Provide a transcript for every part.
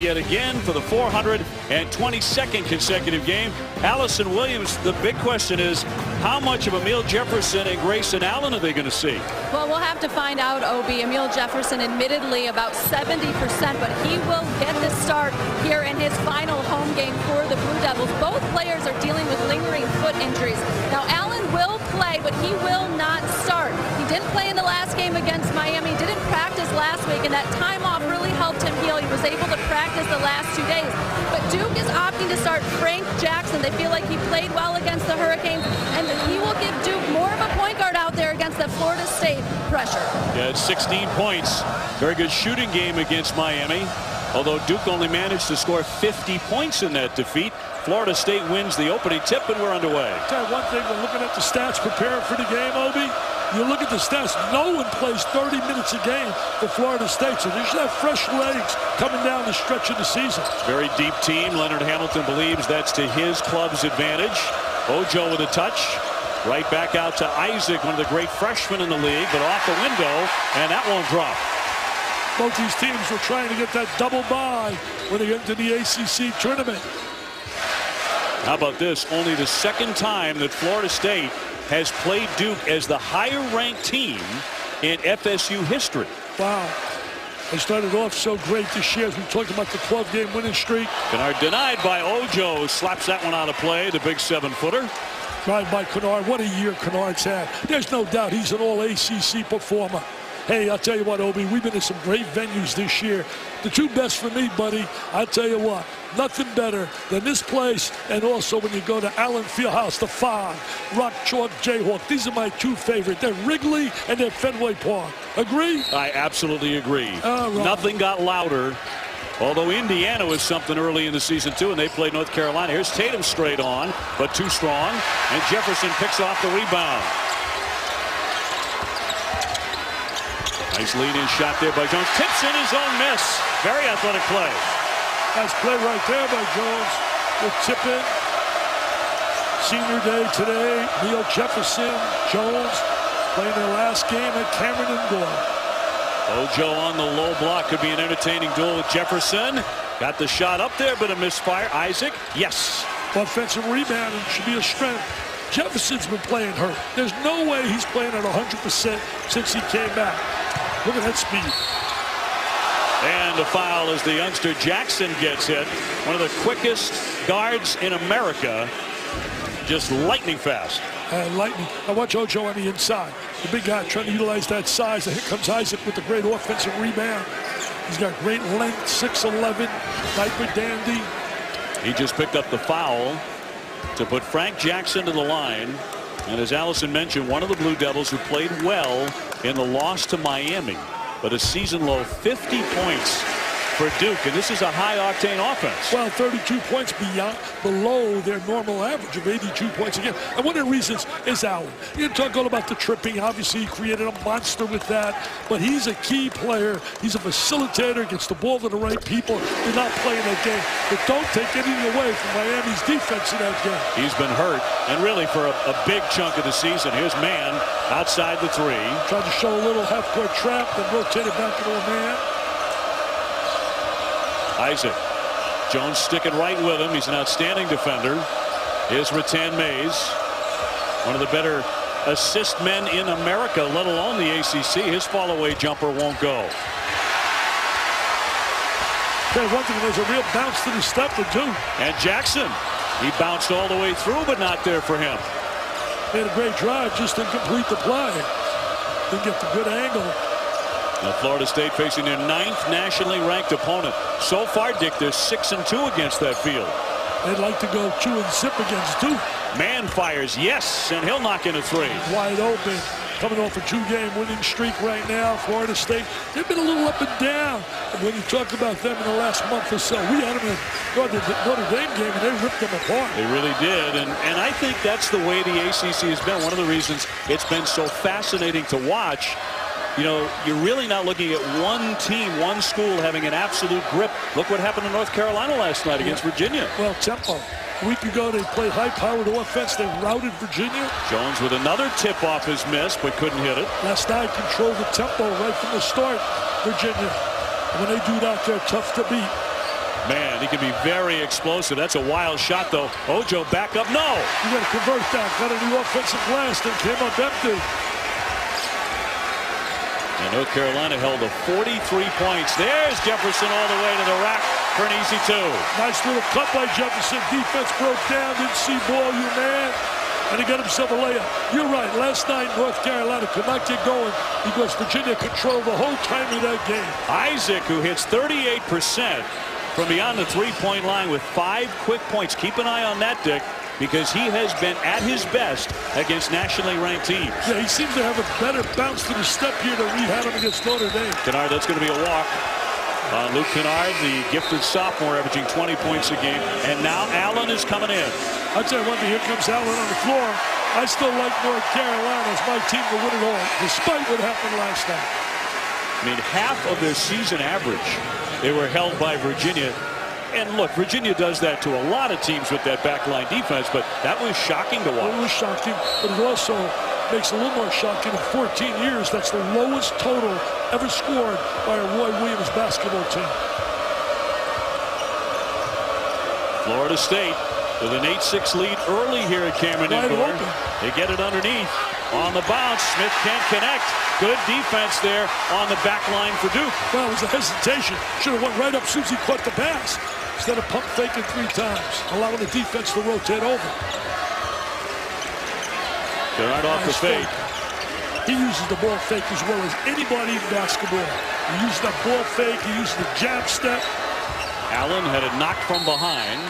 Yet again for the 422nd consecutive game. Allison Williams, the big question is how much of Amile Jefferson and Grayson Allen are they going to see? Well, we'll have to find out, Obi. Amile Jefferson admittedly about 70%, but he will get the start here in his final home game for the Blue Devils. Both players are dealing with lingering foot injuries. Now, Allen will play, but he will not start. He didn't play in the last game against Miami, didn't practice last week, and that time off really helped him heal. He was able to practice the last 2 days. But Duke is opting to start Frank Jackson. They feel like he played well against the Hurricanes, and he will give Duke more of a point guard out there against the Florida State pressure. Yeah, it's 16 points. Very good shooting game against Miami. Although Duke only managed to score 50 points in that defeat. Florida State wins the opening tip, and we're underway. Tell you one thing, we're looking at the stats preparing for the game, Obi. You look at the stats, no one plays 30 minutes a game for Florida State, so they should have fresh legs coming down the stretch of the season. Very deep team. Leonard Hamilton believes that's to his club's advantage. Ojo with a touch. Right back out to Isaac, one of the great freshmen in the league, but off the window, and that won't drop. Both these teams were trying to get that double bye when they get into the ACC tournament. How about this? Only the second time that Florida State has played Duke as the higher-ranked team in FSU history. Wow. They started off so great this year as we talked about the 12-game winning streak. Kennard denied by Ojo. Slaps that one out of play, the big 7-footer. Drive by Kennard. What a year Kennard's had. There's no doubt he's an all-ACC performer. Hey, I'll tell you what, Obi, we've been to some great venues this year. The two best for me, buddy, I'll tell you what, nothing better than this place, and also when you go to Allen Fieldhouse, the Fog, Rock Chalk Jayhawk. These are my two favorite. They're Wrigley and they're Fenway Park. Agree? I absolutely agree. Right. Nothing got louder. Although Indiana was something early in the season, too, and they played North Carolina. Here's Tatum straight on, but too strong, and Jefferson picks off the rebound. Nice lead-in shot there by Jones. Tips in his own miss. Very athletic play. Nice play right there by Jones. With tip in. Senior day today. Neil Jefferson, Jones playing their last game at Cameron Indoor. Ojo on the low block. Could be an entertaining duel with Jefferson. Got the shot up there, but a misfire. Isaac, yes. Offensive rebound should be a strength. Jefferson's been playing hurt. There's no way he's playing at 100% since he came back. Look at that speed. And a foul as the youngster Jackson gets hit. One of the quickest guards in America. Just lightning fast. Lightning. Now watch Ojo on the inside. The big guy trying to utilize that size. And here comes Isaac with the great offensive rebound. He's got great length, 6'11", diaper dandy. He just picked up the foul to put Frank Jackson to the line. And as Allison mentioned, one of the Blue Devils who played well in the loss to Miami, but a season low 50 points for Duke, and this is a high-octane offense. Well, 32 points below their normal average of 82 points a game. And one of the reasons is Allen. You talk all about the tripping. Obviously, he created a monster with that, but he's a key player. He's a facilitator, gets the ball to the right people. They're not playing that game, but don't take anything away from Miami's defense in that game. He's been hurt, and really for a big chunk of the season. Here's Mann outside the three. Tried to show a little half-court trap, then rotated back into a man. Isaac. Jones sticking right with him. He's an outstanding defender. Here's Rattan Mays, one of the better assist men in America, let alone the ACC. His fall-away jumper won't go. Okay, one thing, there's a real bounce to the step or two. And Jackson, he bounced all the way through, but not there for him. Made a great drive, just didn't complete the play. Didn't get the good angle. Now Florida State facing their 9th nationally ranked opponent. So far, Dick, they're 6-2 against that field. They'd like to go 2-zip against Duke. Mann fires, yes, and he'll knock in a three. Wide open. Coming off a 2-game winning streak right now. Florida State, they've been a little up and down. And when you talk about them in the last month or so, we had them in the Notre Dame game, and they ripped them apart. They really did, and I think that's the way the ACC has been. One of the reasons it's been so fascinating to watch. You know, you're really not looking at one team, one school having an absolute grip. Look what happened in North Carolina last night against Virginia. Well, tempo. A week ago, they played high-powered offense. They routed Virginia. Jones with another tip off his miss, but couldn't hit it. Last night, controlled the tempo right from the start, Virginia. When they do that, they're tough to beat. Man, he can be very explosive. That's a wild shot, though. Ojo back up. No. You got to convert that. Got a new offensive glass that came up empty. And North Carolina held to 43 points. There's Jefferson all the way to the rack for an easy 2. Nice little cut by Jefferson. Defense broke down. Didn't see ball, you man. And he got himself a layup. You're right. Last night, North Carolina could not get going because Virginia controlled the whole time of that game. Isaac, who hits 38% from beyond the three-point line with 5 quick points. Keep an eye on that, Dick, because he has been at his best against nationally ranked teams. Yeah, he seems to have a better bounce to the step here than we had him against Notre Dame. Kennard, that's going to be a walk. Luke Kennard, the gifted sophomore, averaging 20 points a game. And now Allen is coming in. I'll tell you one thing, here comes Allen on the floor. I still like North Carolina as my team to win it all, despite what happened last night. I mean, half of their season average, they were held by Virginia. And look, Virginia does that to a lot of teams with that backline defense, but that was shocking to watch. It was shocking, but it also makes it a little more shocking. In 14 years, that's the lowest total ever scored by a Roy Williams basketball team. Florida State with an 8-6 lead early here at Cameron Indoor. They get it underneath. On the bounce, Smith can't connect. Good defense there on the back line for Duke. Well, it was a hesitation. Should have went right up as soon as he caught the pass. Instead of pump faking 3 times, allowing the defense to rotate over. They're right off the fake. He uses the ball fake as well as anybody in basketball. He uses that ball fake. He uses the jab step. Allen had it knocked from behind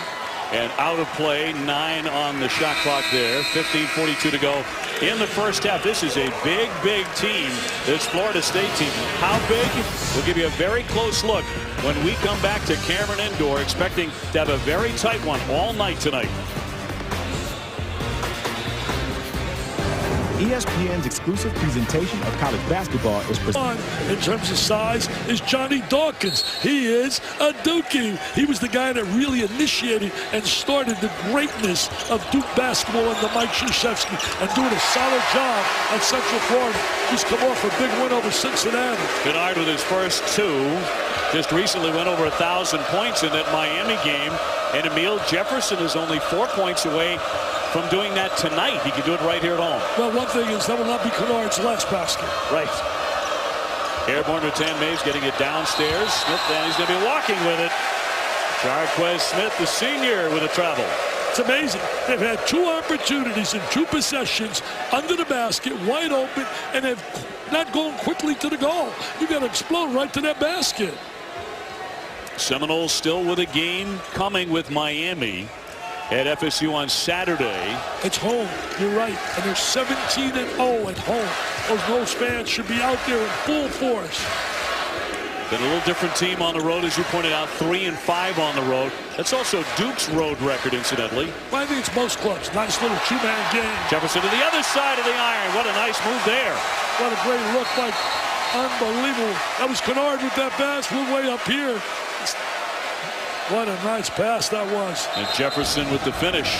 and out of play. 9 on the shot clock there. 15:42 to go in the first half. This is a big, big team, this Florida State team. How big? We'll give you a very close look when we come back to Cameron Indoor, expecting to have a very tight one all night tonight. ESPN's exclusive presentation of college basketball is presented. In terms of size is Johnny Dawkins. He is a Dukie. He was the guy that really initiated and started the greatness of Duke basketball under Mike Krzyzewski and doing a solid job at Central Florida. He's come off a big win over Cincinnati. Kennard with his first 2. Just recently went over 1,000 points in that Miami game. And Emil Jefferson is only 4 points away from doing that tonight. He could do it right here at home. Well, one thing is that will not be Kennard's last basket. Right. Airborne Rattan Mays getting it downstairs. Smith, and he's going to be walking with it. Jarquez Smith, the senior, with a travel. It's amazing. They've had 2 opportunities in 2 possessions under the basket, wide open, and they've not gone quickly to the goal. You got to explode right to that basket. Seminoles still with a game coming with Miami at FSU on Saturday. It's home. You're right. And they're 17-0 at home. Those fans should be out there in full force. Been a little different team on the road, as you pointed out, 3-5 on the road. That's also Duke's road record, incidentally. Well, I think it's most clubs. Nice little 2-man game. Jefferson to the other side of the iron. What a nice move there. What a great look by. Unbelievable. That was Kennard with that pass. We're way up here. What a nice pass that was. And Jefferson with the finish.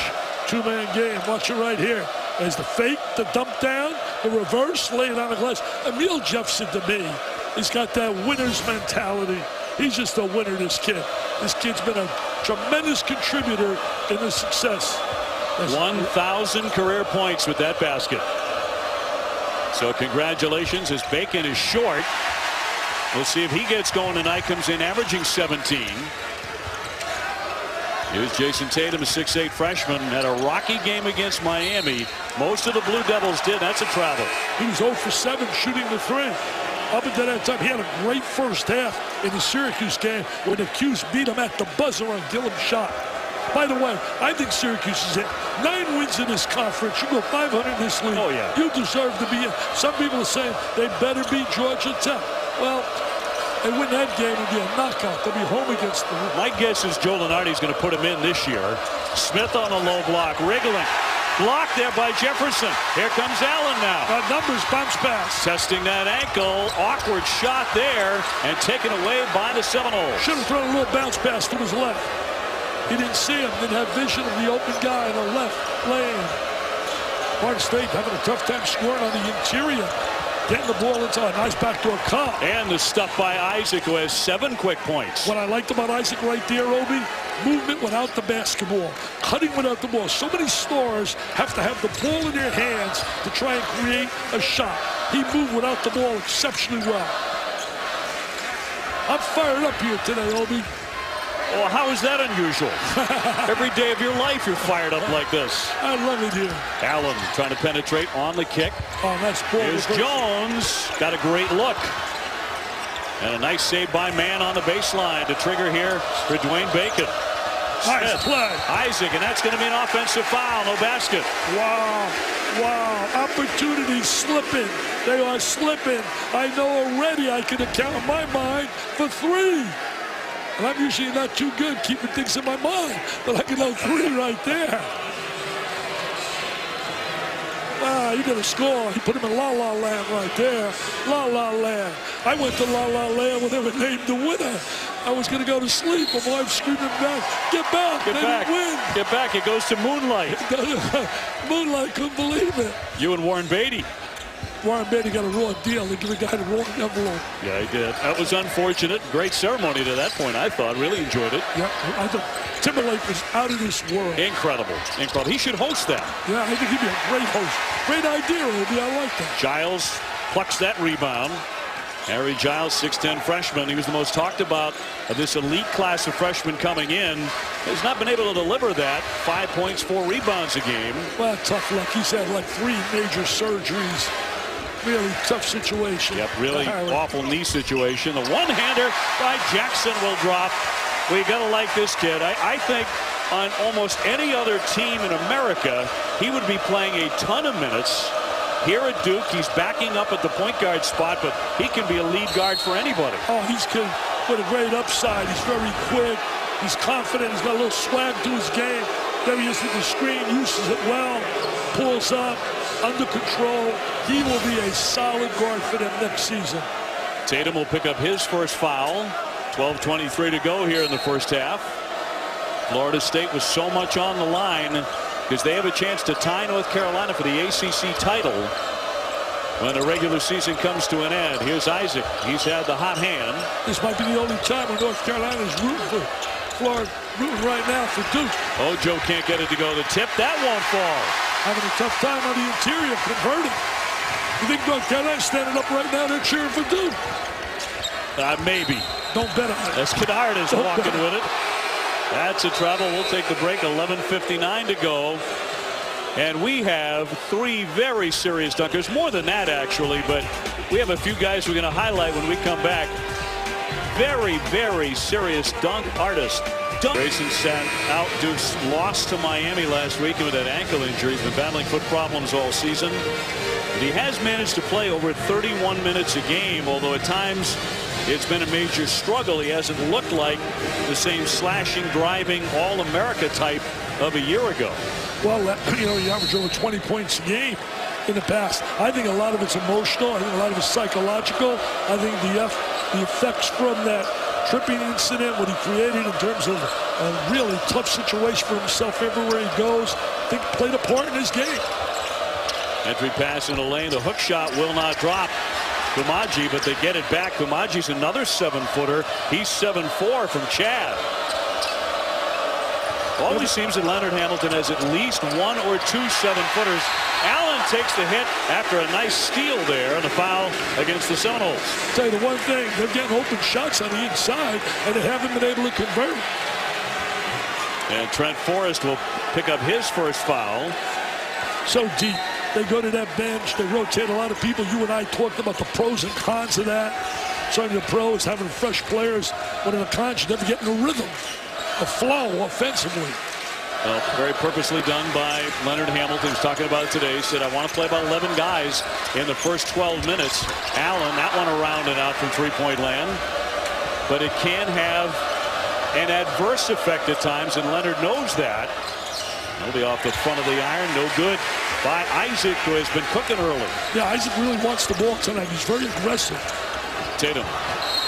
2-man game. Watch it right here. There's the fake, the dump down, the reverse, lay it on the glass. Emil Jefferson, to me, he's got that winner's mentality. He's just a winner, this kid. This kid's been a tremendous contributor in the success. 1,000 career points with that basket. So congratulations, as Bacon is short. We'll see if he gets going tonight. Comes in averaging 17. Here's Jason Tatum, a 6'8 freshman, had a rocky game against Miami. Most of the Blue Devils did. That's a travel. He was 0 for 7 shooting the 3. Up until that time, he had a great first half in the Syracuse game when the Cuse beat him at the buzzer on Gillum's shot. By the way, I think Syracuse is at 9 wins in this conference. You go 500 in this league. Oh, yeah. You deserve to be in. Some people are saying they better beat Georgia Tech. Well, they win that game and be a knockout. They'll be home against them. My guess is Joe Lunardi's going to put him in this year. Smith on a low block, wriggling. Blocked there by Jefferson. Here comes Allen now. Numbers bounce pass. Testing that ankle. Awkward shot there and taken away by the Seminoles. Should have thrown a little bounce pass to his left. He didn't see him. Didn't have vision of the open guy in the left lane. Florida State having a tough time scoring on the interior. getting the ball inside. Nice backdoor cut. And the stuff by Isaac, who has 7 quick points. What I liked about Isaac right there, Obi, movement without the basketball, cutting without the ball. So many stars have to have the ball in their hands to try and create a shot. He moved without the ball exceptionally well. I'm fired up here today, Obi. Well, how is that unusual? Every day of your life you're fired up like this. I love it here. Allen trying to penetrate on the kick. Oh, nice ball. Here's Jones. Got a great look. And a nice save by Mann on the baseline to trigger here for Dwayne Bacon. Nice play. Isaac, and that's going to be an offensive foul. No basket. Wow. Wow. Opportunity slipping. They are slipping. I know already I can account in my mind for 3. And I'm usually not too good keeping things in my mind, but I can know 3 right there. Wow, you got to score. He put him in La-La Land right there. La-La Land. I went to La-La Land when they were named the winner. I was going to go to sleep. My wife screaming back, get back. Get they back. Didn't win. Get back. It goes to Moonlight. Moonlight, couldn't believe it. You and Warren Beatty. Warren Beatty got a raw deal. They give a guy the wrong envelope. Yeah, he did. That was unfortunate. Great ceremony to that point, I thought. Really enjoyed it. Yeah, I thought Timberlake was out of this world. Incredible. Incredible. He should host that. Yeah, I think he'd be a great host. Great idea, Ruby. I like that. Giles plucks that rebound. Harry Giles, 6'10 freshman. He was the most talked about of this elite class of freshmen coming in. Has not been able to deliver that. 5 points, 4 rebounds a game. Well, tough luck. He's had like 3 major surgeries. Really tough situation. Yep, really awful knee situation. The one-hander by Jackson will drop. We got to like this kid. I think on almost any other team in America, he would be playing a ton of minutes. Here at Duke, he's backing up at the point guard spot, but he can be a lead guard for anybody. Oh, he's good with a great upside. He's very quick. He's confident. He's got a little swag to his game. There he is with the screen, uses it well, pulls up, under control. He will be a solid guard for them next season. Tatum will pick up his first foul. 12:23 to go here in the first half. Florida State with so much on the line because they have a chance to tie North Carolina for the ACC title when the regular season comes to an end. Here's Isaac. He's had the hot hand. This might be the only time when North Carolina is rooting for Florida, rooting right now for Duke. Ojo can't get it to go. The tip, that won't fall. Having a tough time on the interior, converting. You think North Carolina's standing up right now? They're cheering for Duke. Maybe. Don't bet on it. As Kennard is walking with it. That's a travel. We'll take the break. 11:59 to go. And we have 3 very serious dunkers. More than that, actually. But we have a few guys we're going to highlight when we come back. Very, very serious dunk artist. Grayson sat out. Duke's lost to Miami last week with that ankle injury. He's been battling foot problems all season. But he has managed to play over 31 minutes a game, although at times it's been a major struggle. He hasn't looked like the same slashing, driving, all-America type of a year ago. Well, you know, he averaged over 20 points a game in the past. I think a lot of it's emotional. I think a lot of it's psychological. I think the effects from that tripping incident, what he created in terms of a really tough situation for himself everywhere he goes, I think played a part in his game. Entry pass in the lane. The hook shot will not drop. Kumaji, but they get it back. Kumaji's another 7-footer. He's 7'4" from Chad. Always seems that Leonard Hamilton has at least 1 or 2 7-footers. Allen takes the hit after a nice steal there and a foul against the Seminoles. I'll tell you the one thing, they're getting open shots on the inside, and they haven't been able to convert. And Trent Forrest will pick up his first foul. So deep. They go to that bench. They rotate a lot of people. You and I talked about the pros and cons of that. Some of the pros having fresh players. One of the cons, you never get in a rhythm, a flow offensively. Well, very purposely done by Leonard Hamilton. He's talking about it today. He said, I want to play about 11 guys in the first 12 minutes. Allen, that one around and out from three-point land. But it can have an adverse effect at times, and Leonard knows that. He'll be off the front of the iron. No good by Isaac, who has been cooking early. Yeah, Isaac really wants the ball tonight. He's very aggressive. Tatum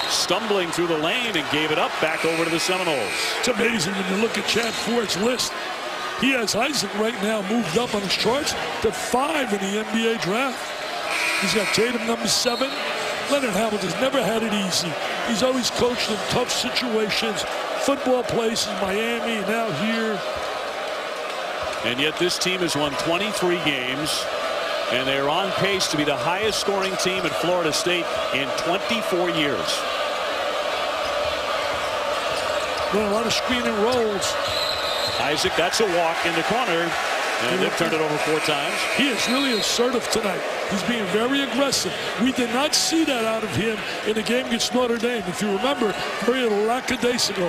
stumbling through the lane and gave it up back over to the Seminoles. It's amazing when you look at Chad Ford's list. He has Isaac right now moved up on his charts to 5 in the NBA draft. He's got Tatum, number 7. Leonard Hamilton's never had it easy. He's always coached in tough situations. Football places, Miami, now here. And yet this team has won 23 games. And they're on pace to be the highest scoring team at Florida State in 24 years. Well, a lot of screening rolls. Isaac, that's a walk in the corner. And they've turned it over 4 times. He is really assertive tonight. He's being very aggressive. We did not see that out of him in the game against Notre Dame. If you remember, very lackadaisical.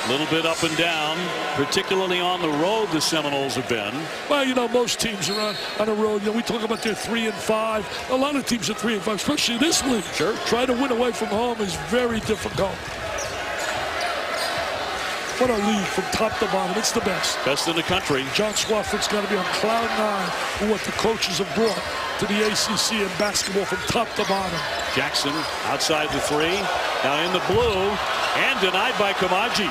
A little bit up and down, particularly on the road the Seminoles have been. Well, you know, most teams are on the road. You know, we talk about their 3 and 5. A lot of teams are 3 and 5, especially this league. Sure. Trying to win away from home is very difficult. What a league from top to bottom. It's the best. Best in the country. John Swofford's got to be on cloud 9 for what the coaches have brought to the ACC in basketball from top to bottom. Jackson outside the 3. Now in the blue and denied by Kamaji.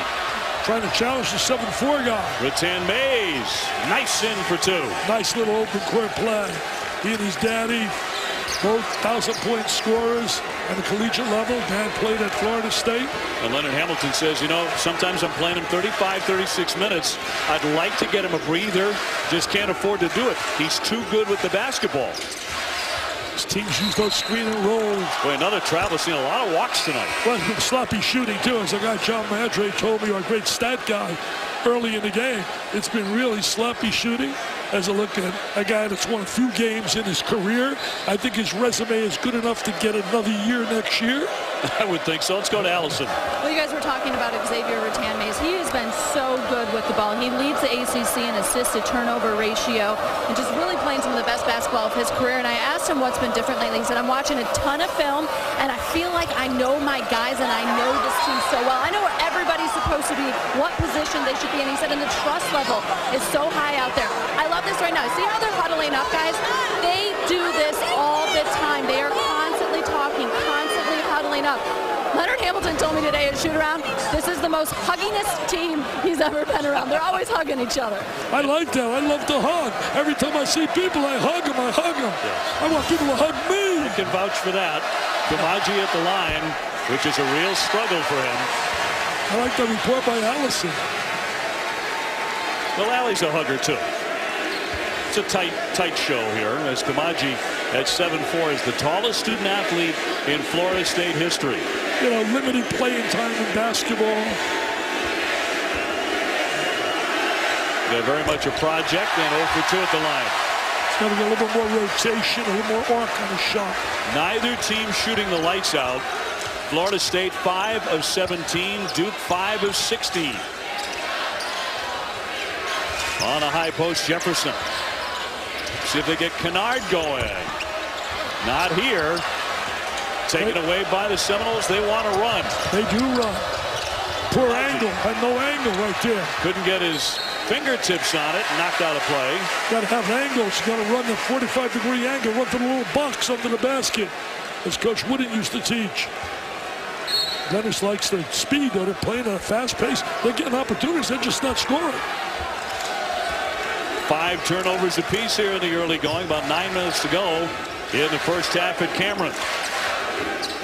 Trying to challenge the 7'4" guy. Rattan Mays. Nice in for 2. Nice little open court play. He and his daddy, both 1,000-point scorers at the collegiate level. Dad played at Florida State. And Leonard Hamilton says, you know, sometimes I'm playing him 35, 36 minutes. I'd like to get him a breather. Just can't afford to do it. He's too good with the basketball. His teams use those screen and rolls. Boy, another travel. Seen a lot of walks tonight. Well, sloppy shooting, too. As a guy, John Madre, told me, our great stat guy, early in the game, it's been really sloppy shooting. As I look at a guy that's won a few games in his career, I think his resume is good enough to get another year next year. I would think so. Let's go to Allison. Well, you guys were talking about Xavier Rattan-Mays. He has been so good with the ball. He leads the ACC in assist-to-turnover ratio and just really playing some of the best basketball of his career. And I asked him what's been different lately. He said, I'm watching a ton of film, and I feel like I know my guys, and I know this team so well. I know where everybody's supposed to be, what position they should be in. He said, and the trust level is so high out there. I love this right now. See how they're huddling up, guys? They do this all the time. They are constantly talking, constantly huddling up. Leonard Hamilton told me today at shoot-around, this is the most huggingest team he's ever been around. They're always hugging each other. I like that. I love to hug. Every time I see people, I hug them. I hug them. Yes. I want people to hug me. I can vouch for that. Kamaji at the line, which is a real struggle for him. I like the report by Allison. Well, Allie's a hugger, too. It's a tight show here as Kamaji at 7'4" is the tallest student athlete in Florida State history. You know, limited playing time in basketball. They're very much a project and 0 for 2 at the line. It's got to get a little bit more rotation, a little more arc on the shot. Neither team shooting the lights out. Florida State 5 of 17, Duke 5 of 16. On a high post, Jefferson. See if they get Kennard going. Not here. Taken away by the Seminoles. They want to run. They do run. Poor angle. Had no angle right there. Couldn't get his fingertips on it. Knocked out of play. Got to have angles. Got to run the 45-degree angle. Run to the little box under the basket, as Coach Wooden used to teach. Dennis likes the speed, though. They're playing at a fast pace. They're getting opportunities. They're just not scoring. 5 turnovers apiece here in the early going. About 9 minutes to go in the first half at Cameron.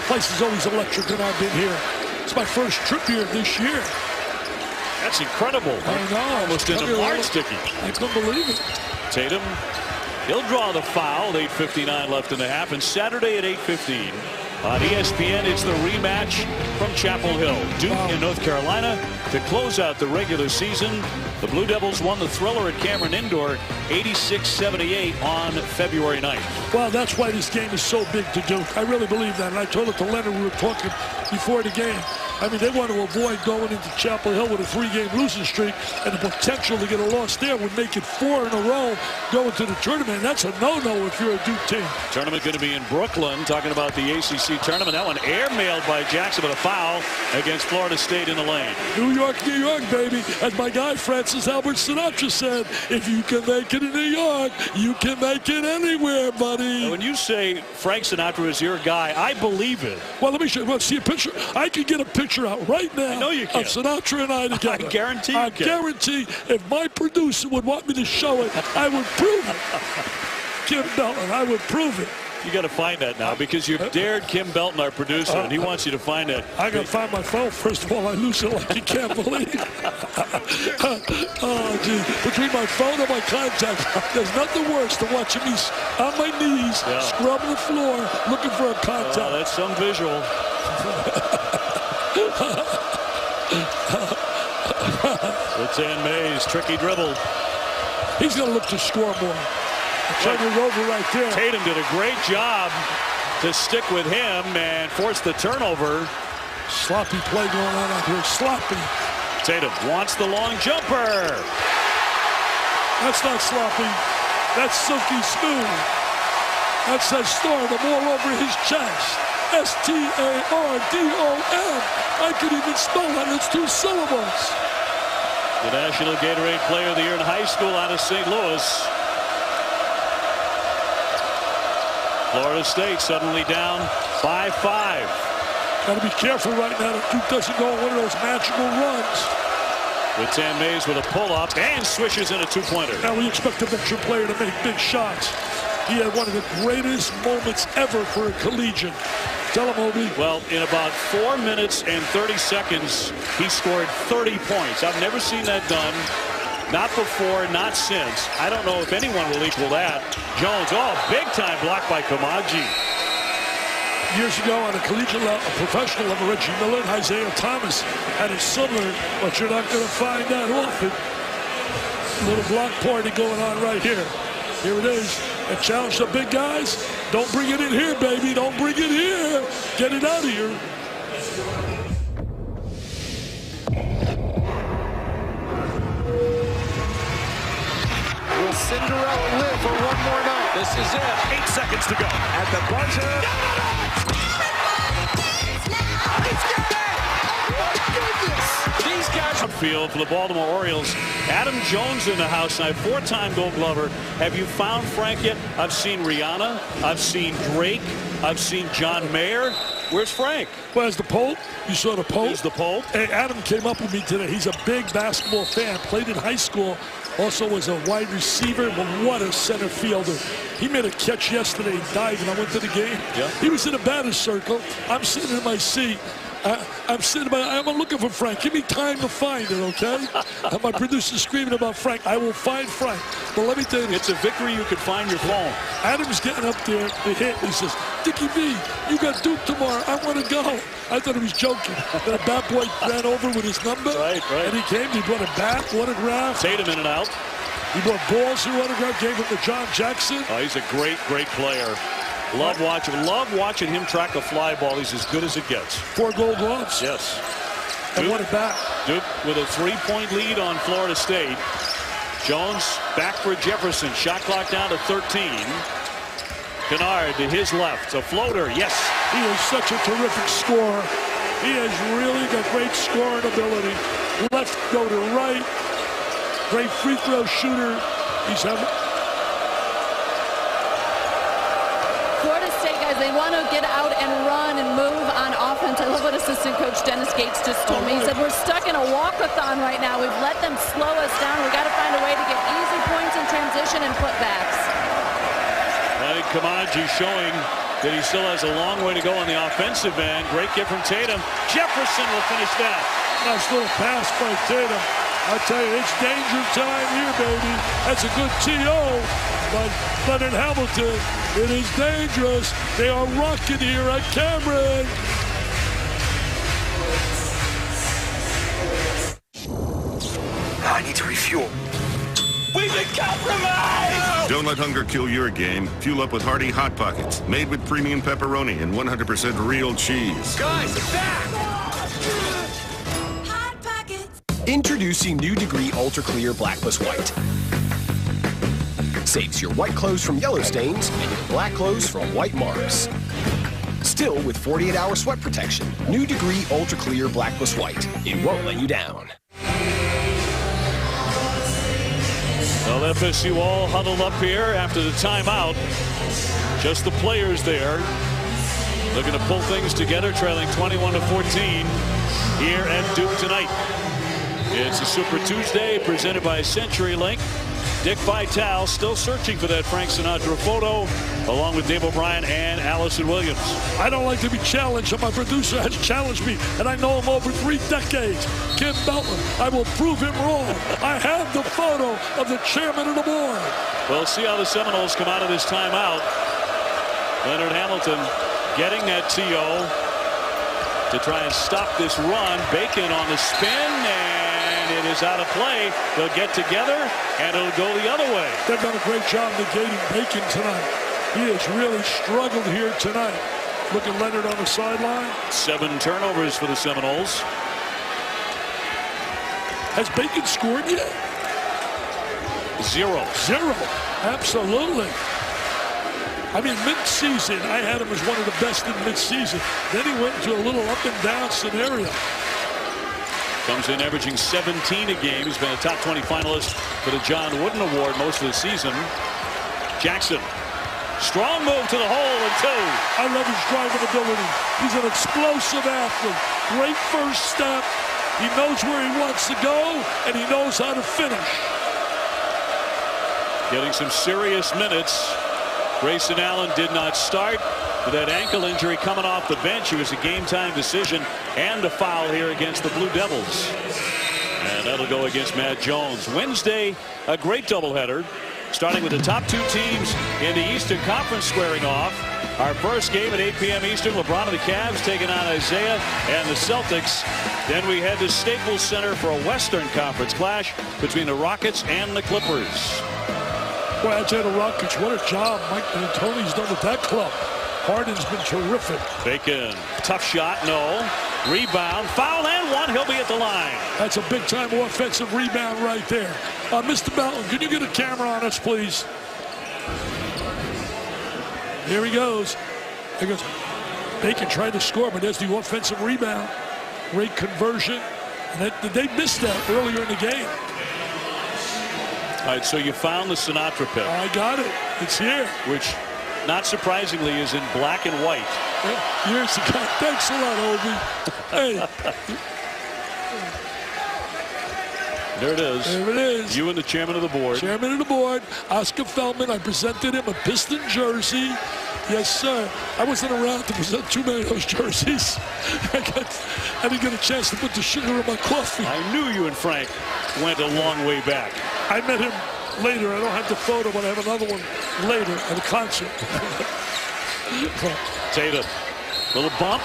Place is always electric when I've been here. It's my first trip here this year. That's incredible. I know. Almost in the mark sticky. I couldn't believe it. Tatum, he'll draw the foul. 8:59 left in the half. And Saturday at 8:15 on ESPN, it's the rematch from Chapel Hill. Duke in North Carolina to close out the regular season. The Blue Devils won the thriller at Cameron Indoor 86-78 on February 9th. Well, that's why this game is so big to Duke. I really believe that. And I told it to Leonard, we were talking before the game. I mean, they want to avoid going into Chapel Hill with a 3-game losing streak, and the potential to get a loss there would make it 4 in a row going to the tournament. And that's a no-no if you're a Duke team. Tournament going to be in Brooklyn. Talking about the ACC tournament. That one airmailed by Jackson with a foul against Florida State in the lane. New York, New York, baby. As my guy Francis Albert Sinatra said, if you can make it in New York, you can make it anywhere, buddy. Now, when you say Frank Sinatra is your guy, I believe it. Well, let me show you. Want to see a picture? I could get a picture out right now. I know you can. Of Sinatra and I together. I guarantee you I can. guarantee if my producer would want me to show it, I would prove it. Kim Belton. I would prove it. You got to find that now because you've dared Kim Belton, our producer, and he wants you to find it. I got to find my phone first of all. I lose it like you can't believe. Oh, gee. Between my phone and my contacts, there's nothing worse than watching me on my knees, scrubbing the floor, looking for a contact. Oh, that's some visual. Woodsand Mays, tricky dribble. He's going to look to score more. Turn it over right there. Tatum did a great job to stick with him and force the turnover. Sloppy play going on out here. Sloppy. Tatum wants the long jumper. That's not sloppy. That's silky smooth. That says Stardom all over his chest. S-T-A-R-D-O-M. I could even spell that. It's 2 syllables. The National Gatorade Player of the Year in high school out of St. Louis. Florida State suddenly down by 5. Got to be careful right now that Duke doesn't go on one of those magical runs. Woodsand Mays with a pull-up and swishes in a 2-pointer. Now we expect a veteran player to make big shots. He had one of the greatest moments ever for a collegian. Tell him, Obi. Well, in about 4 minutes and 30 seconds, he scored 30 points. I've never seen that done. Not before, not since. I don't know if anyone will equal that. Jones, big time block by Kamaji. Years ago on a collegiate level, a professional level, Reggie Miller and Isaiah Thomas had it similar, but you're not going to find that often. A little block party going on right here. Here it is. A challenge to big guys. Don't bring it in here, baby. Don't bring it here. Get it out of here. Will Cinderella live for one more night? This is it. 8 seconds to go. At the buzzer. These guys are Field for the Baltimore Orioles. Adam Jones in the house tonight, 4-time Gold Glover. Have you found Frank yet? I've seen Rihanna. I've seen Drake. I've seen John Mayer. Where's Frank? Where's the Pope? You saw the Pope? Here's the Pope. Hey, Adam came up with me today. He's a big basketball fan. Played in high school. Also was a wide receiver, but what a center fielder. He made a catch yesterday diving. I went to the game. Yeah. He was in a batter's circle. I'm sitting in my seat. I'm looking for Frank. Give me time to find it, okay? And my producer's screaming about Frank. I will find Frank. But let me tell you this. It's a victory you could find your phone. Adam's getting up there to hit. He says, Dickie V, you got Duke tomorrow. I want to go. I thought he was joking. Then a bat boy ran over with his number. Right. And he came. He brought a bat, autograph. Tatum in and out. He brought balls through autograph, gave him to John Jackson. Oh, he's a great player. Love watching him track a fly ball. He's as good as it gets. 4 Gold Gloves. Yes. And what a bat. Duke with a 3-point lead on Florida State. Jones back for Jefferson. Shot clock down to 13. Kennard to his left. A floater. Yes. He is such a terrific scorer. He has really got great scoring ability. Left go to right. Great free throw shooter. He's having... Florida State, guys, they want to get out and run and move on offense. I love what assistant coach Dennis Gates just told me. He said, we're stuck in a walk-a-thon right now. We've let them slow us down. We've got to find a way to get easy points in transition and putbacks. I think Kamaji showing that he still has a long way to go on the offensive end. Great gift from Tatum. Jefferson will finish that. Nice little pass by Tatum. I tell you, it's danger time here, baby. That's a good TO. But in Hamilton, it is dangerous. They are rocking here at Cameron. I need to refuel. We've been compromised! Don't let hunger kill your game. Fuel up with Hearty Hot Pockets, made with premium pepperoni and 100% real cheese. Guys, back! Hot Pockets. Introducing New Degree Ultra Clear Black Plus White. Saves your white clothes from yellow stains and your black clothes from white marks. Still with 48-hour sweat protection. New Degree Ultra Clear Black Plus White. It won't let you down. Well, FSU all huddled up here after the timeout. Just the players there. Looking to pull things together, trailing 21-14 here at Duke tonight. It's a Super Tuesday presented by CenturyLink. Dick Vitale still searching for that Frank Sinatra photo, along with Dave O'Brien and Allison Williams. I don't like to be challenged, and my producer has challenged me, and I know him over 3 decades. Kim Belton, I will prove him wrong. I have the photo of the chairman of the board. We'll see how the Seminoles come out of this timeout. Leonard Hamilton getting that TO to try and stop this run. Bacon on the spin, and it is out of play. They'll get together, and it'll go the other way. They've done a great job negating Bacon tonight. He has really struggled here tonight. Look at Leonard on the sideline. 7 turnovers for the Seminoles. Has Bacon scored yet? 0. Absolutely. I mean, mid-season, I had him as one of the best in mid-season. Then he went into a little up-and-down scenario. Comes in averaging 17 a game. He's been a top 20 finalist for the John Wooden Award most of the season. Jackson, strong move to the hole and 2. I love his driving ability. He's an explosive athlete. Great first step. He knows where he wants to go, and he knows how to finish. Getting some serious minutes. Grayson Allen did not start with that ankle injury coming off the bench. It was a game-time decision and a foul here against the Blue Devils. And that'll go against Matt Jones. Wednesday, a great doubleheader, starting with the top 2 teams in the Eastern Conference squaring off. Our first game at 8 p.m. Eastern, LeBron and the Cavs taking on Isaiah and the Celtics. Then we head to Staples Center for a Western Conference clash between the Rockets and the Clippers. Boy, I tell you, the Rockets, what a job Mike D'Antoni's done with that club. Harden's been terrific. Bacon, tough shot, no. Rebound, foul, and 1. He'll be at the line. That's a big-time offensive rebound right there. Mr. Belton, can you get a camera on us, please? Here he goes. There goes. Bacon tried to score, but there's the offensive rebound. Great conversion. And they missed that earlier in the game. All right, so you found the Sinatra pick. I got it. It's here. Which, not surprisingly, is in black and white. Yeah, here's the guy. Thanks a lot, Obi. Hey. There it is. There it is. You and the chairman of the board. Chairman of the board, Oscar Feldman. I presented him a Piston jersey. Yes, sir. I wasn't around to present too many of those jerseys. I didn't get a chance to put the sugar in my coffee. I knew you and Frank went a long way back. I met him later. I don't have the photo, but I have another one later at a concert. Tatum, little bump.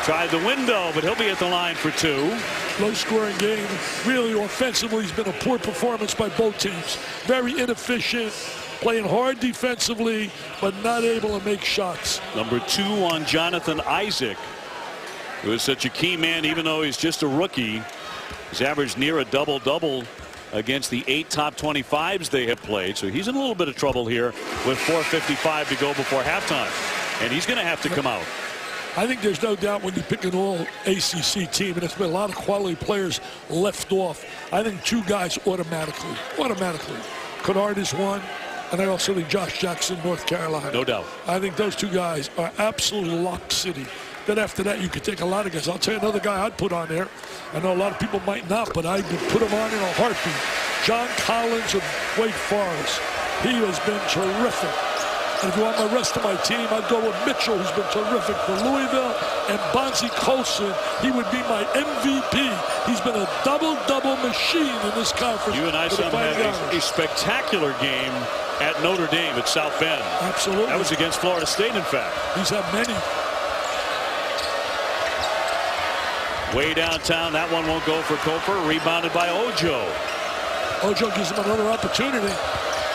Tried the window, but he'll be at the line for 2. Low-scoring game. Really, offensively, has been a poor performance by both teams. Very inefficient, playing hard defensively, but not able to make shots. Number 2 on Jonathan Isaac, who is such a key man, even though he's just a rookie. He's averaged near a double-double against the 8 top 25s they have played. So he's in a little bit of trouble here with 4:55 to go before halftime. And he's going to have to come out. I think there's no doubt when you pick an all-ACC team, and there's been a lot of quality players left off, I think 2 guys automatically. Kennard is one, and I also think Josh Jackson, North Carolina. No doubt. I think those 2 guys are absolutely lock city. Then after that, you could take a lot of guys. I'll tell you another guy I'd put on there. I know a lot of people might not, but I would put him on in a heartbeat. John Collins of Wake Forest. He has been terrific. And if you want the rest of my team, I'd go with Mitchell, who's been terrific for Louisville, and Bonzi Colson. He would be my MVP. He's been a double-double machine in this conference. You and I saw him have a spectacular game at Notre Dame at South Bend. Absolutely. That was against Florida State, in fact. He's had many. Way downtown, that one won't go for Koper. Rebounded by Ojo. Ojo gives him another opportunity.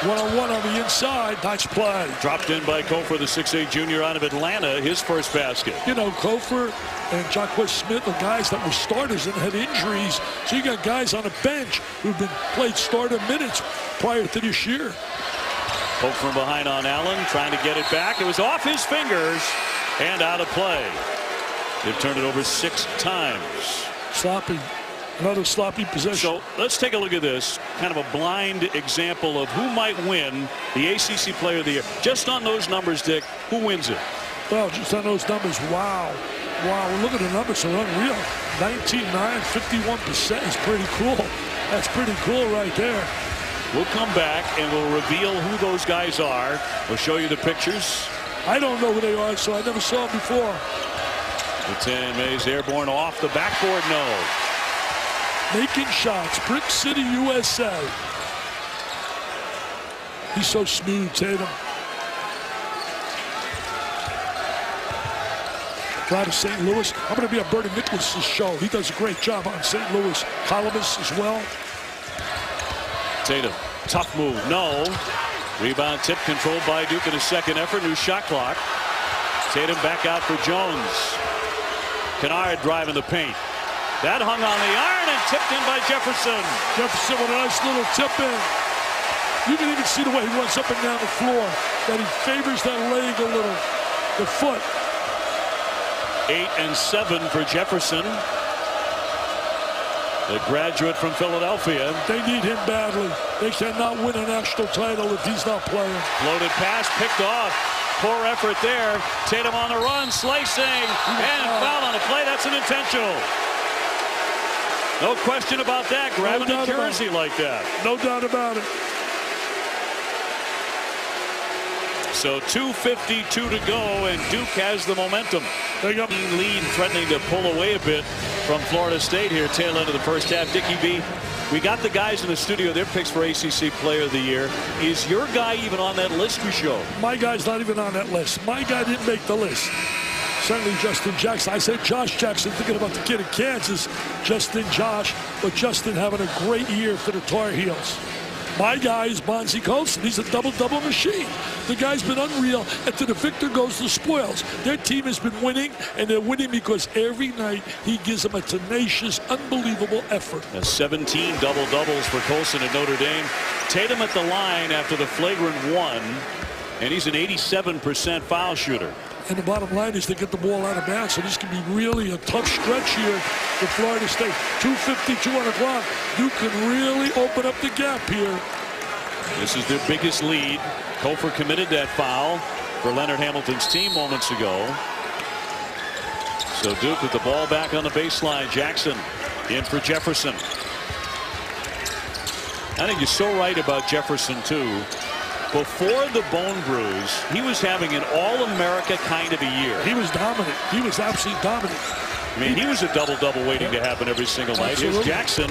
One-on-one on the inside. Nice play. Dropped in by Koper, the 6'8 junior out of Atlanta. His first basket. You know, Koper and Jacquez Smith are guys that were starters and had injuries. So you got guys on the bench who've been played starter minutes prior to this year. Poke from behind on Allen, trying to get it back. It was off his fingers and out of play. They've turned it over 6 times. Sloppy. Another sloppy possession. So let's take a look at this. Kind of a blind example of who might win the ACC Player of the Year. Just on those numbers, Dick, who wins it? Well, just on those numbers, wow. Wow, look at the numbers. They're unreal. 19-9, 51% is pretty cool. That's pretty cool right there. We'll come back and we'll reveal who those guys are. We'll show you the pictures. I don't know who they are, so I never saw them before. The 10 Mays airborne off the backboard, no. Making shots, Brick City, USA. He's so smooth, Tatum. Out of St. Louis. I'm going to be on Bernie Nicholas's show. He does a great job on St. Louis. Columnist as well. Tatum, tough move, no. Rebound tip controlled by Duke in his second effort. New shot clock. Tatum back out for Jones. Kennard driving the paint. That hung on the iron and tipped in by Jefferson. Jefferson with a nice little tip in. You can even see the way he runs up and down the floor, that he favors that leg a little, the foot. 8 and 7 for Jefferson. The graduate from Philadelphia. They need him badly. They cannot win a national title if he's not playing. Loaded pass picked off. Poor effort there. Tatum on the run, slicing, and foul on the play. That's an intentional. No question about that. Grabbing the jersey like that. No doubt about it. So 2:52 to go, and Duke has the momentum. They got lead, threatening to pull away a bit from Florida State here, tail end of the first half. Dickie B, we got the guys in the studio, their picks for ACC Player of the Year. Is your guy even on that list we showed? My guy's not even on that list. My guy didn't make the list. Certainly Justin Jackson. I said Josh Jackson, thinking about the kid in Kansas. Josh, but Justin having a great year for the Tar Heels. My guy is Bonzie Colson. He's a double-double machine. The guy's been unreal, and to the victor goes the spoils. Their team has been winning, and they're winning because every night he gives them a tenacious, unbelievable effort. 17 double-doubles for Colson at Notre Dame. Tatum at the line after the flagrant one, and he's an 87% foul shooter. And the bottom line is they get the ball out of bounds, so this can be really a tough stretch here for Florida State. 2:52 on the clock. Duke can really open up the gap here. This is their biggest lead. Kofor committed that foul for Leonard Hamilton's team moments ago. So Duke with the ball back on the baseline. Jackson in for Jefferson. I think you're so right about Jefferson, too. Before the bone bruise, he was having an all-America kind of a year. He was dominant. He was absolutely dominant. I mean, he was a double-double waiting to happen every single night. Here's Jackson,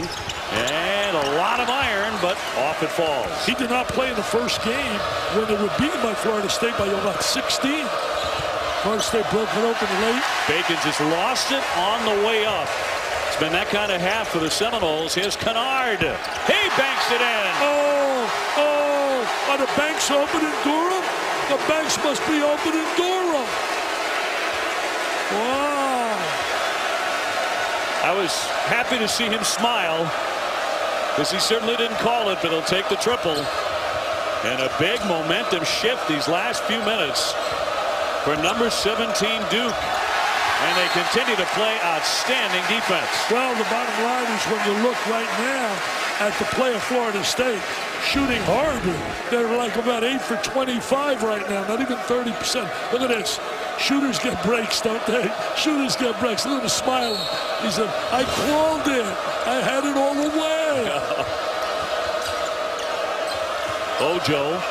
and a lot of iron, but off it falls. He did not play in the first game when they were beaten by Florida State by about 16. Florida State broke it open late. Bacon just lost it on the way up. It's been that kind of half for the Seminoles. Here's Kennard. He banks it in. Are the banks open in Durham? The banks must be open in Durham. Wow. I was happy to see him smile, because he certainly didn't call it, but he'll take the triple. And a big momentum shift these last few minutes for number 17 Duke. And they continue to play outstanding defense. Well, the bottom line is when you look right now at the play of Florida State, shooting harder. They're like about 8 for 25 right now, not even 30%. Look at this. Shooters get breaks, don't they? Shooters get breaks. Look at him smiling. He said, I called it. I had it all the way. Ojo.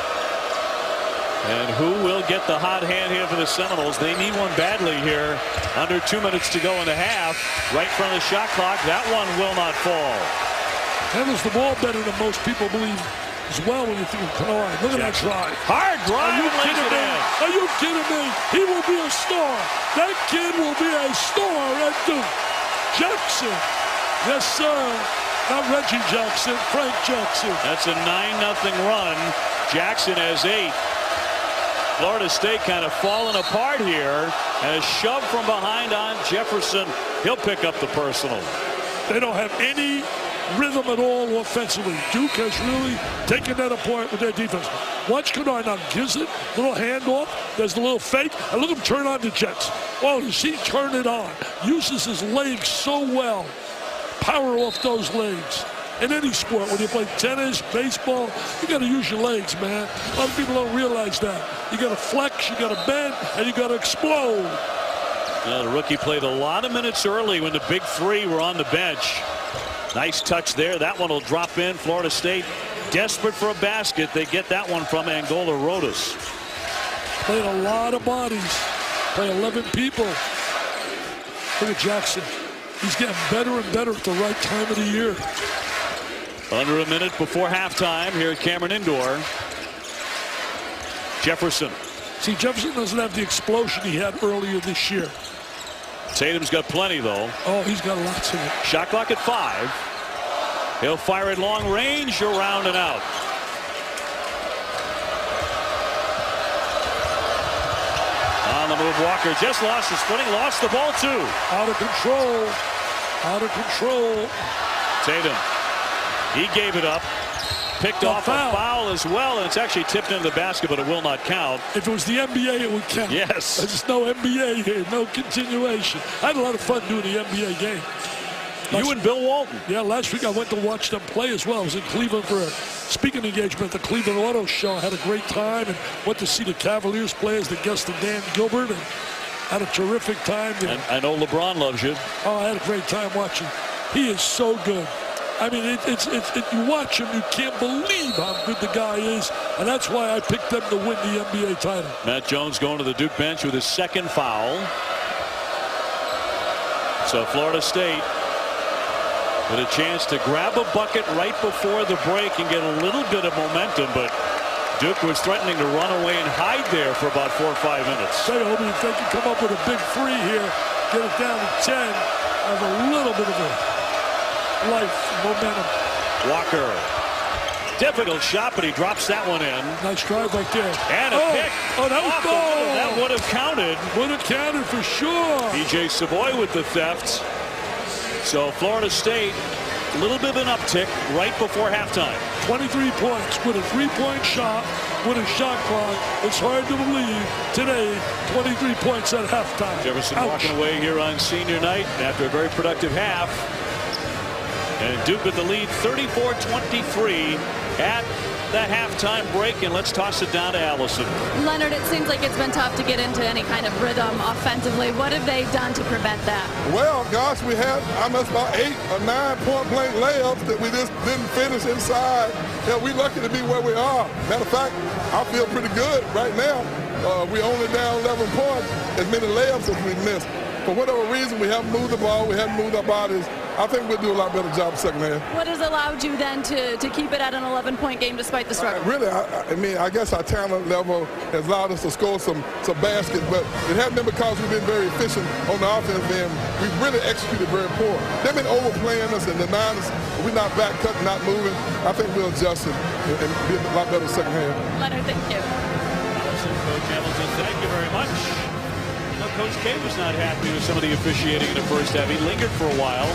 And who will get the hot hand here for the Seminoles? They need one badly here. Under 2 minutes to go in the half. Right in front of the shot clock. That one will not fall. Handles the ball better than most people believe as well when you think of Kennard. Look at that drive. Hard drive. Are you kidding me? Are you kidding me? He will be a star. That kid will be a star at Duke. Jackson. Yes, sir. Not Reggie Jackson. Frank Jackson. That's a 9-0 run. Jackson has 8. Florida State kind of falling apart here, and a shove from behind on Jefferson. He'll pick up the personal. They don't have any rhythm at all offensively. Duke has really taken that apart with their defense. Watch Kennard now, gives it, little handoff, there's a little fake, and look at him turn on the Jets. Oh, you see, turn it on. Uses his legs so well. Power off those legs. In any sport, when you play tennis, baseball, you got to use your legs, man. A lot of people don't realize that. You got to flex, you got to bend, and you got to explode. The rookie played a lot of minutes early when the big three were on the bench. Nice touch there. That one will drop in. Florida State desperate for a basket. They get that one from Angola Rodas. Played a lot of bodies. Play 11 people. Look at Jackson. He's getting better and better at the right time of the year. Under a minute before halftime here at Cameron Indoor. Jefferson. See, Jefferson doesn't have the explosion he had earlier this year. Tatum's got plenty, though. Oh, he's got lots of it. Shot clock at 5. He'll fire it long range, around and out. On the move, Walker just lost his footing, lost the ball, too. Out of control. Out of control. Tatum. He gave it up. Picked off a foul as well, and it's actually tipped into the basket, but it will not count. If it was the NBA, it would count. Yes. There's no NBA here, no continuation. I had a lot of fun doing the NBA game. You and Bill Walton. Yeah, last week I went to watch them play as well. I was in Cleveland for a speaking engagement at the Cleveland Auto Show. I had a great time and went to see the Cavaliers play as the guest of Dan Gilbert, and had a terrific time. And I know LeBron loves you. Oh, I had a great time watching. He is so good. I mean, you watch him, you can't believe how good the guy is, and that's why I picked them to win the NBA title. Matt Jones going to the Duke bench with his second foul. So Florida State with a chance to grab a bucket right before the break and get a little bit of momentum, but Duke was threatening to run away and hide there for about 4 or 5 minutes. Say, Obi, if they can come up with a big 3 here, get it down to 10, have a little bit of a life, momentum. Walker. Difficult shot, but he drops that one in. Nice drive right there. And a pick. Oh, that was goal. That would have counted. Would have counted for sure. DJ Savoy with the theft. So Florida State, a little bit of an uptick right before halftime. 23 points with a 3-point shot, with a shot clock. It's hard to believe today, 23 points at halftime. Jefferson Ouch. walking away here on senior night after a very productive half. And Duke with the lead 34-23 at the halftime break, and let's toss it down to Allison. Leonard, it seems like it's been tough to get into any kind of rhythm offensively. What have they done to prevent that? Well, gosh, we had almost about 8 or 9 point-blank layups that we just didn't finish inside. Yeah, we're lucky to be where we are. Matter of fact, I feel pretty good right now. We're only down 11 points, as many layups as we missed. For whatever reason, we haven't moved the ball, we haven't moved our bodies. I think we'll do a lot better job second half. What has allowed you then to keep it at an 11-point game despite the struggle? Really, I mean, I guess our talent level has allowed us to score some baskets, but it hasn't been because we've been very efficient on the offensive end. We've really executed very poor. They've been overplaying us and denying us. We're not back cutting, not moving. I think we'll adjust it and be a lot better second half. Leonard, thank you. Allison, Coach Hamilton, thank you very much. Coach K was not happy with some of the officiating in the first half. He lingered for a while.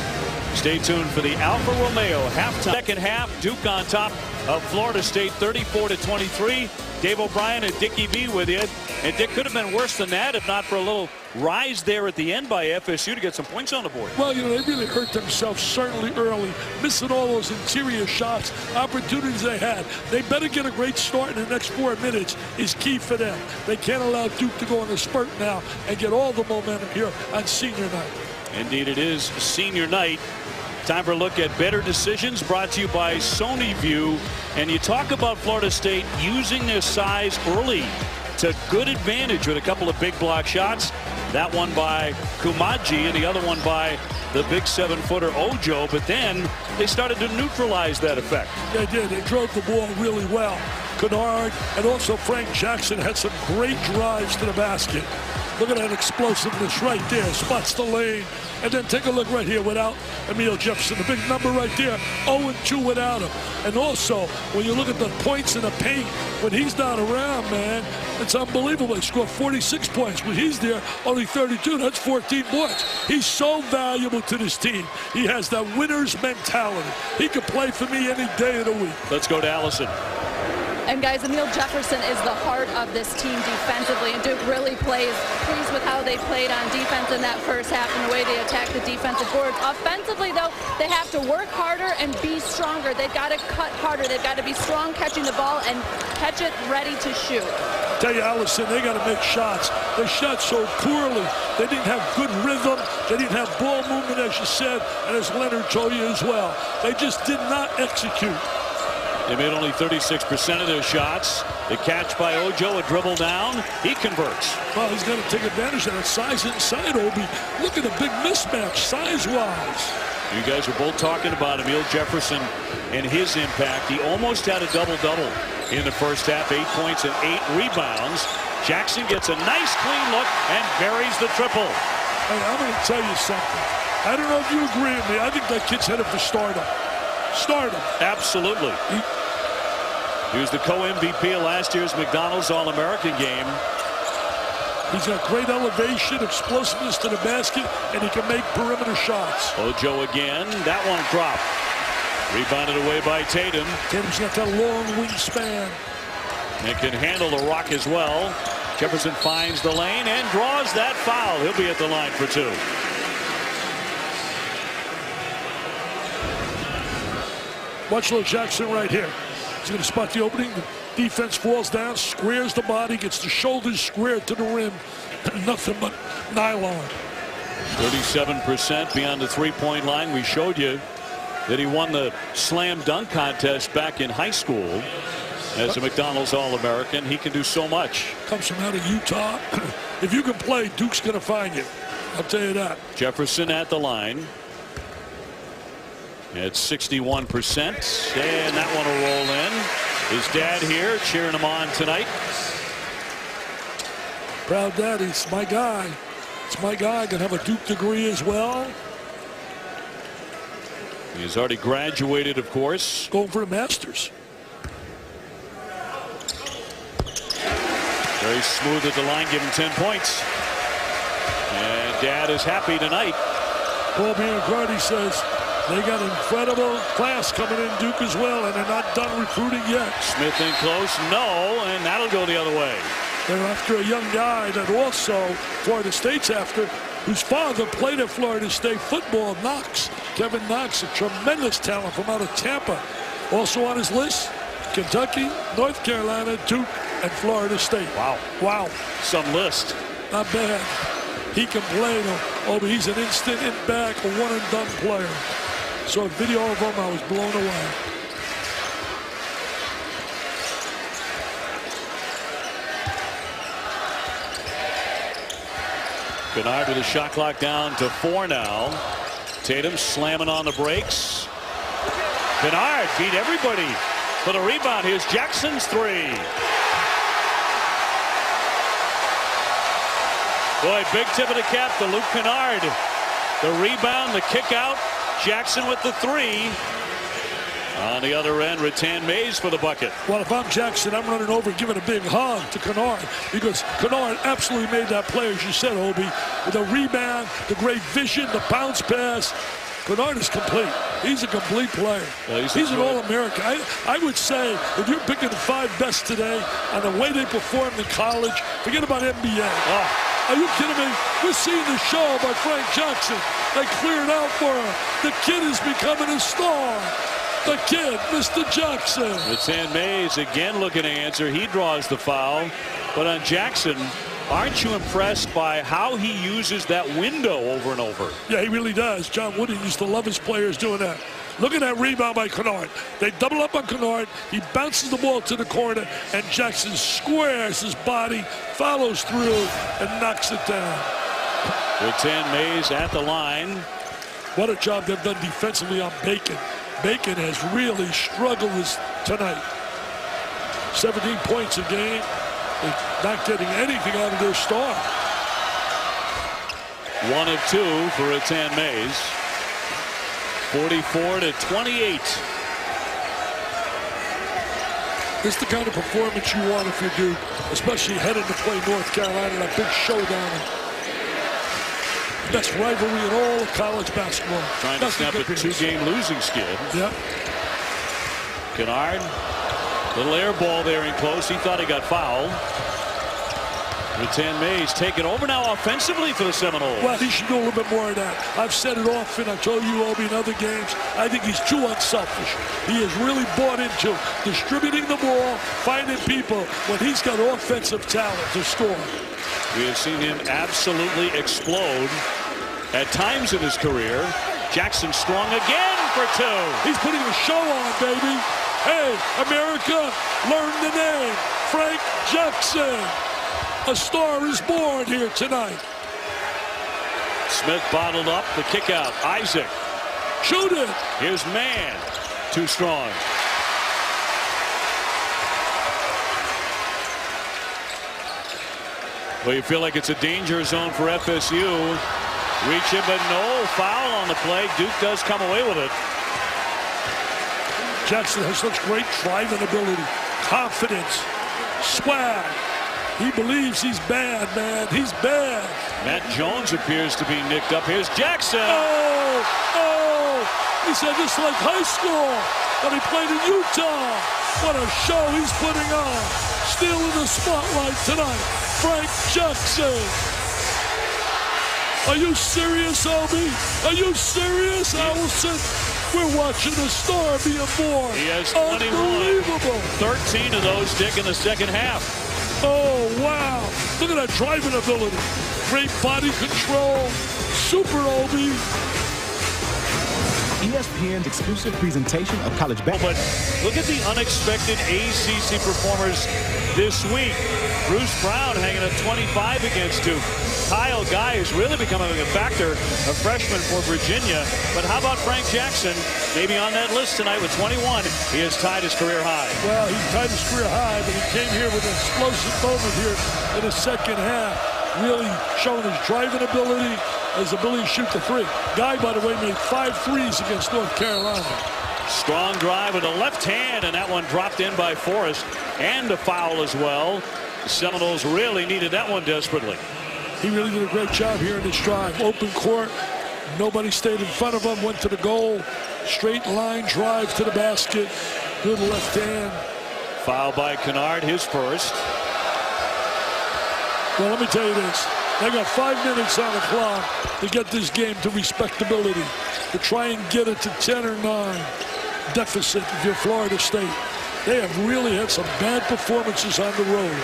Stay tuned for the Alfa Romeo halftime. Second half, Duke on top of Florida State 34-23. Dave O'Brien and Dickie V with you. And Dick, could have been worse than that if not for a little rise there at the end by FSU to get some points on the board. Well, you know, they really hurt themselves certainly early, missing all those interior shots, opportunities they had. They better get a great start in the next 4 minutes is key for them. They can't allow Duke to go on a spurt now and get all the momentum here on senior night. Indeed, it is senior night. Time for a look at better decisions, brought to you by Sony View. And you talk about Florida State using their size early to good advantage with a couple of big block shots. That one by Kumaji and the other one by the big 7-footer Ojo. But then they started to neutralize that effect. They did. They drove the ball really well. Kennard and also Frank Jackson had some great drives to the basket. Look at that explosiveness right there. Spots the lane. And then take a look right here without Emil Jefferson. The big number right there. 0-2 without him. And also, when you look at the points in the paint, when he's not around, man, it's unbelievable. He scored 46 points. When he's there, only 32. That's 14 points. He's so valuable to this team. He has that winner's mentality. He could play for me any day of the week. Let's go to Allison. And guys, Emil Jefferson is the heart of this team defensively, and Duke really pleased with how they played on defense in that first half and the way they attacked the defensive boards. Offensively, though, they have to work harder and be stronger. They've got to cut harder. They've got to be strong catching the ball and catch it ready to shoot. I tell you, Allison, they got to make shots. They shot so poorly. They didn't have good rhythm. They didn't have ball movement, as you said, and as Leonard told you as well. They just did not execute. They made only 36% of their shots. The catch by Ojo, a dribble down. He converts. Well, he's going to take advantage of that size inside, Obi. Look at the big mismatch size-wise. You guys are both talking about Emile Jefferson and his impact. He almost had a double-double in the first half. 8 points and 8 rebounds. Jackson gets a nice clean look and buries the triple. Hey, I'm going to tell you something. I don't know if you agree with me. I think that kid's headed for stardom. Stardom. Absolutely. He was the co-MVP of last year's McDonald's All-American game. He's got great elevation, explosiveness to the basket, and he can make perimeter shots. Ojo again. That one dropped. Rebounded away by Tatum. Tatum's got that long wingspan. And can handle the rock as well. Jefferson finds the lane and draws that foul. He'll be at the line for 2. Watch little Jackson right here. He's going to spot the opening. The defense falls down, squares the body, gets the shoulders squared to the rim. Nothing but nylon. 37% beyond the three-point line. We showed you that he won the slam dunk contest back in high school as a McDonald's All-American. He can do so much. Comes from out of Utah. If you can play, Duke's going to find you. I'll tell you that. Jefferson at the line. At 61%, and that one will roll in. His dad here cheering him on tonight. Proud daddy. It's my guy. It's my guy. Can have a Duke degree as well. He's already graduated, of course. Going for the Masters. Very smooth at the line, give him 10 points. And Dad is happy tonight. Paul Biancardi says they got incredible class coming in Duke as well, and they're not done recruiting yet. Smith in close, no, and that'll go the other way. They're after a young guy that also Florida State's after, whose father played at Florida State football, Knox. Kevin Knox, a tremendous talent from out of Tampa. Also on his list, Kentucky, North Carolina, Duke, and Florida State. Wow. Wow. Some list. Not bad. He can play, though. Oh, but he's an instant in back, a one-and-done player. Saw a video of him, I was blown away. Kennard with the shot clock down to 4 now. Tatum slamming on the brakes. Kennard beat everybody for the rebound. Here's Jackson's 3. Boy, big tip of the cap to Luke Kennard. The rebound, the kick out. Jackson with the 3. On the other end, Rattan Mays for the bucket. Well, if I'm Jackson, I'm running over and giving a big hug to Kennard, because Kennard absolutely made that play, as you said, Obi. With the rebound, the great vision, the bounce pass. Kennard is complete. He's a complete player. He's an All-American. I would say, if you're picking the 5 best today on the way they performed in college, forget about NBA. Oh. Are you kidding me? We're seeing the show by Frank Jackson. They cleared out for him. The kid is becoming a star. The kid, Mr. Jackson. Rattan Mays again looking to answer. He draws the foul. But on Jackson, aren't you impressed by how he uses that window over and over? Yeah, he really does. John Wooden used to love his players doing that. Look at that rebound by Kennard. They double up on Kennard. He bounces the ball to the corner, and Jackson squares his body, follows through, and knocks it down. Rattan Mays at the line. What a job they've done defensively on Bacon. Bacon has really struggled tonight. 17 points a game. They're not getting anything out of their star. 1 of 2 for Rattan Mays. 44-28. This is the kind of performance you want if you do, especially heading to play North Carolina in a big showdown. Best rivalry in all of college basketball. Trying to snap a 2-game losing skid. Yep. Kennard, little air ball there in close. He thought he got fouled. Rattan Mays taking over now offensively for the Seminoles. Well, he should do a little bit more of that. I've said it often. I told you, Obi, in other games. I think he's too unselfish. He has really bought into distributing the ball, finding people when he's got offensive talent to score. We have seen him absolutely explode at times in his career. Jackson strong again for 2. He's putting a show on, baby. Hey, America, learn the name. Frank Jackson. A star is born here tonight. Smith bottled up the kick out. Isaac. Shoot it. Here's Mann. Too strong. Well, you feel like it's a danger zone for FSU. Reach it, but no foul on the play. Duke does come away with it. Jackson has such great driving ability, confidence, swag. He believes he's bad, man. He's bad. Matt Jones appears to be nicked up. Here's Jackson. Oh! He said this like high school when he played in Utah. What a show he's putting on. Still in the spotlight tonight, Frank Jackson. Are you serious, Obi? Are you serious, Allison? We're watching a star being born. He has 21. Unbelievable. 13 of those, Dick, in the second half. Oh, wow. Look at that driving ability. Great body control. Super Obi. ESPN's exclusive presentation of college basketball. But look at the unexpected ACC performers this week. Bruce Brown hanging at 25 against Duke. Kyle Guy is really becoming a factor, a freshman for Virginia. But how about Frank Jackson? Maybe on that list tonight with 21. He has tied his career high. Well, he tied his career high, but he came here with an explosive moment here in the second half. Really showing his driving ability, his ability to shoot the three. Guy, by the way, made 5 threes against North Carolina. Strong drive with the left hand, and that one dropped in by Forrest. And a foul as well. The Seminoles really needed that one desperately. He really did a great job here in this drive. Open court. Nobody stayed in front of him. Went to the goal. Straight line drive to the basket. Good left hand. Foul by Kennard, his first. Well, let me tell you this. They got 5 minutes on the clock to get this game to respectability. To try and get it to 10 or 9 deficit if you're Florida State. They have really had some bad performances on the road.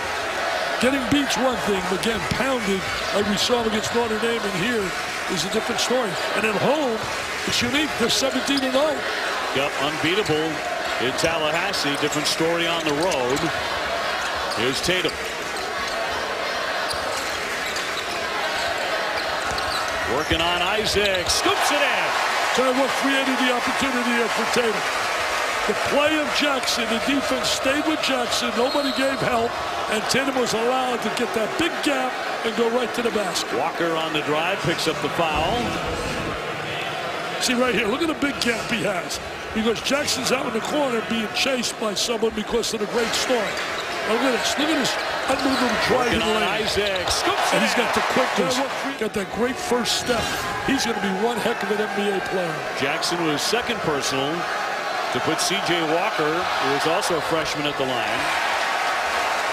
Getting beat's one thing, but getting pounded like we saw against Notre Dame and here is a different story. And at home, it's unique. They're 17-0. Yep, unbeatable in Tallahassee. Different story on the road. Here's Tatum. Working on Isaac. Scoops it in. Tell you what created the opportunity here for Tatum. The play of Jackson, the defense stayed with Jackson. Nobody gave help, and Tatum was allowed to get that big gap and go right to the basket. Walker on the drive, picks up the foul. See right here, look at the big gap he has. Because Jackson's out in the corner being chased by someone because of the great start. Now look at this. Look at this unbelievable driving lane. Isaac. Scoops and he's got the quickness. Got that great first step. He's going to be one heck of an NBA player. Jackson was second personal to put C.J. Walker, who is also a freshman, at the line.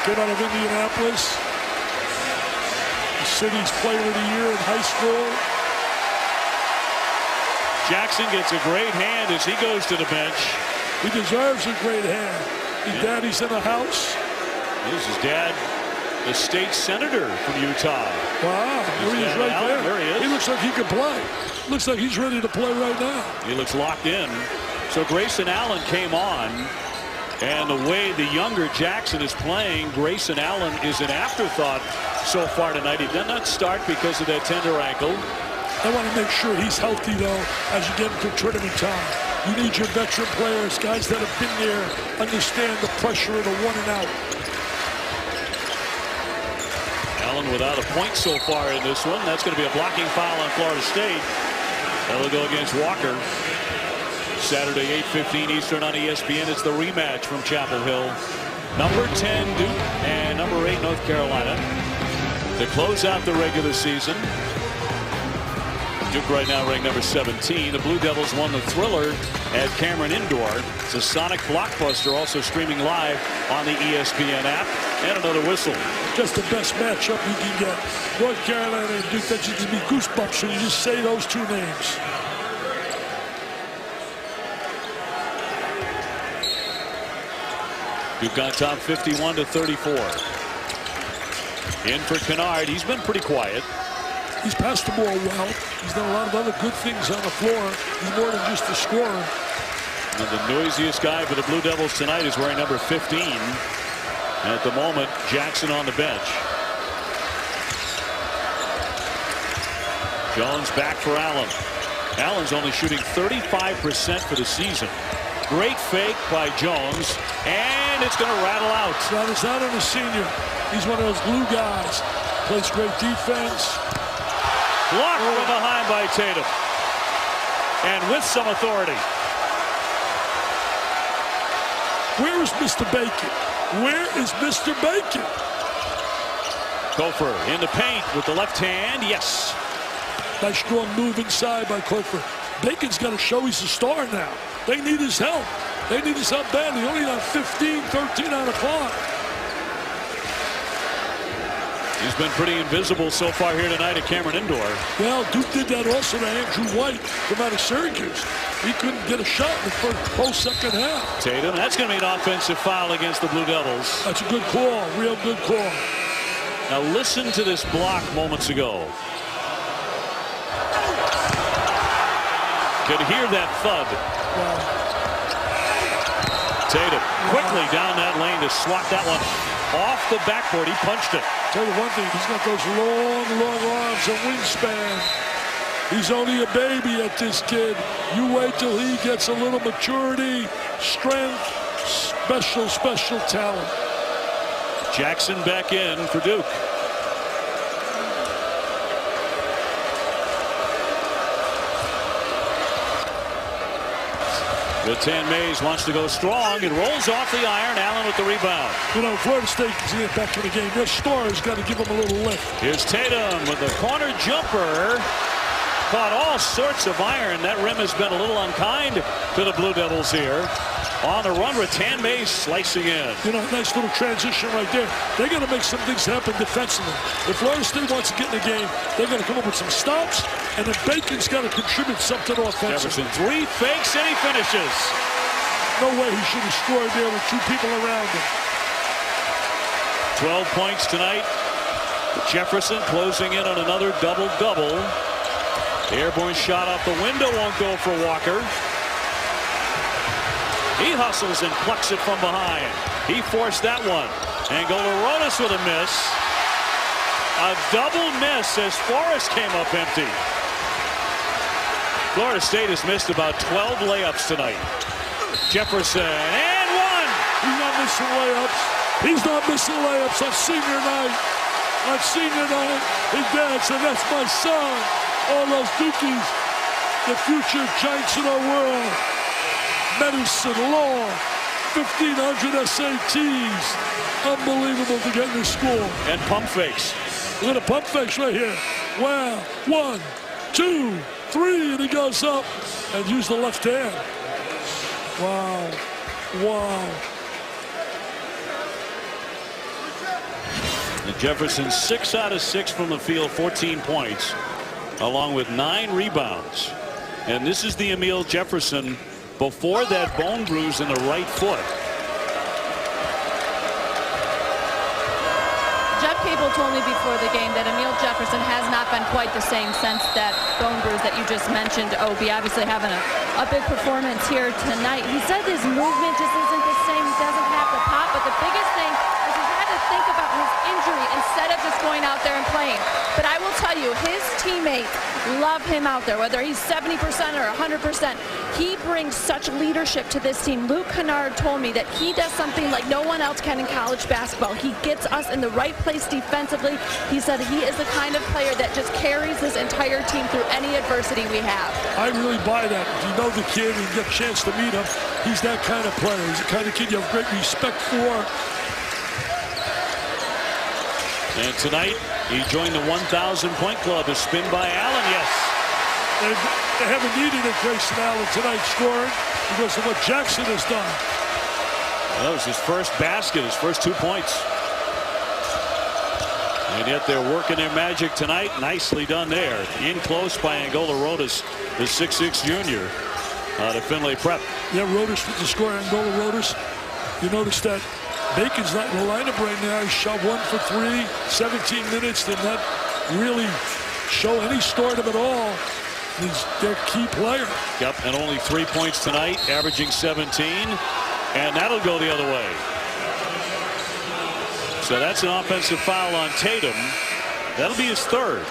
Came out of Indianapolis. The city's player of the year in high school. Jackson gets a great hand as he goes to the bench. He deserves a great hand. His daddy's in the house. This is dad, the state senator from Utah. Wow, there he is right there. There he is. He looks like he can play. Looks like he's ready to play right now. He looks locked in. So Grayson Allen came on, and the way the younger Jackson is playing, Grayson Allen is an afterthought so far tonight. He did not start because of that tender ankle. I want to make sure he's healthy, though, as you get into tournament time. You need your veteran players, guys that have been there, understand the pressure of the one and out. Allen without a point so far in this one. That's going to be a blocking foul on Florida State. That'll go against Walker. Saturday, 8:15 Eastern on ESPN. It's the rematch from Chapel Hill. Number 10 Duke and number 8 North Carolina to close out the regular season. Duke right now ranked number 17. The Blue Devils won the Thriller at Cameron Indoor. It's a sonic blockbuster, also streaming live on the ESPN app. And another whistle. Just the best matchup you can get. North Carolina and Duke, that should give me goosebumps when you just say those two names. Duke got top 51-34. In for Kennard. He's been pretty quiet. He's passed the ball well. He's done a lot of other good things on the floor. He's more than just a scorer. And the noisiest guy for the Blue Devils tonight is wearing number 15. At the moment, Jackson on the bench. Jones back for Allen. Allen's only shooting 35% for the season. Great fake by Jones, and it's going to rattle out. That is not on a senior. He's one of those glue guys. Plays great defense. Blocked from behind by Tatum. And with some authority. Where is Mr. Bacon? Where is Mr. Bacon? Kofor in the paint with the left hand. Yes. Nice strong move inside by Kofor. Bacon's got to show he's a star now. They need his help. They need his help badly. Only on 15, 13 on the clock. He's been pretty invisible so far here tonight at Cameron Indoor. Well, Duke did that also to Andrew White from out of Syracuse. He couldn't get a shot in the whole second half. Tatum, that's going to be an offensive foul against the Blue Devils. That's a good call, real good call. Now listen to this block moments ago. Could hear that thud. Wow. Tatum quickly down that lane to swat that one off the backboard. He punched it. Tell you one thing, he's got those long arms and wingspan. He's only a baby at this kid. You wait till he gets a little maturity, strength, special talent. Jackson back in for Duke. Tan Mays wants to go strong. It rolls off the iron. Allen with the rebound. You know, Florida State is getting back in the game. Their star's got to give them a little lift. Here's Tatum with the corner jumper. Caught all sorts of iron. That rim has been a little unkind to the Blue Devils here. On the run with Tan Mays slicing in. You know, nice little transition right there. They got to make some things happen defensively. If Florida State wants to get in the game, they got to come up with some stops, and then Bacon's got to contribute something offensively. Jefferson, 3 fakes, and he finishes. No way he should have scored there with 2 people around him. 12 points tonight. Jefferson closing in on another double-double. Airborne shot off the window won't go for Walker. He hustles and plucks it from behind. He forced that one. Angolo-Rodas with a miss. A double miss as Forrest came up empty. Florida State has missed about 12 layups tonight. Jefferson, and one! He's not missing layups. He's not missing layups on senior night. On senior night, his dad said, "That's my son." All those Dukies, the future giants in our world. Medicine, law, 1,500 SATs. Unbelievable to get in this school. And pump fakes. Look at a pump fakes right here. Wow. 1, 2, 3, and he goes up and use the left hand. Wow. Wow. And Jefferson 6 out of 6 from the field, 14 points, along with 9 rebounds. And this is the Amile Jefferson before that bone bruise in the right foot. Jeff Cable told me before the game that Amile Jefferson has not been quite the same since that bone bruise that you just mentioned. Obi obviously having a big performance here tonight. He said his movement just isn't the same. He doesn't have the pop, but the biggest thing is he had to think about his injury instead of just going out there and playing. But I will tell you, his teammates love him out there, whether he's 70% or 100%. He brings such leadership to this team. Luke Kennard told me that he does something like no one else can in college basketball. He gets us in the right place defensively. He said he is the kind of player that just carries this entire team through any adversity we have. I really buy that. If you know the kid and you get a chance to meet him, he's that kind of player. He's the kind of kid you have great respect for. And tonight, he joined the 1,000-point club. A spin by Allen, yes. They haven't needed it, Grayson Allen, tonight scoring because of what Jackson has done. Well, that was his first basket, his first 2 points. And yet they're working their magic tonight. Nicely done there. In close by Angolo-Rodas, the 6'6 junior out of Findlay Prep. Yeah, Rodas with the score. Angolo-Rodas. You notice that Bacon's not in the lineup right now. He shot 1 for 3, 17 minutes. Did not really show any stardom at all. He's their key player. Yep, and only 3 points tonight, averaging 17. And that'll go the other way. So that's an offensive foul on Tatum. That'll be his third.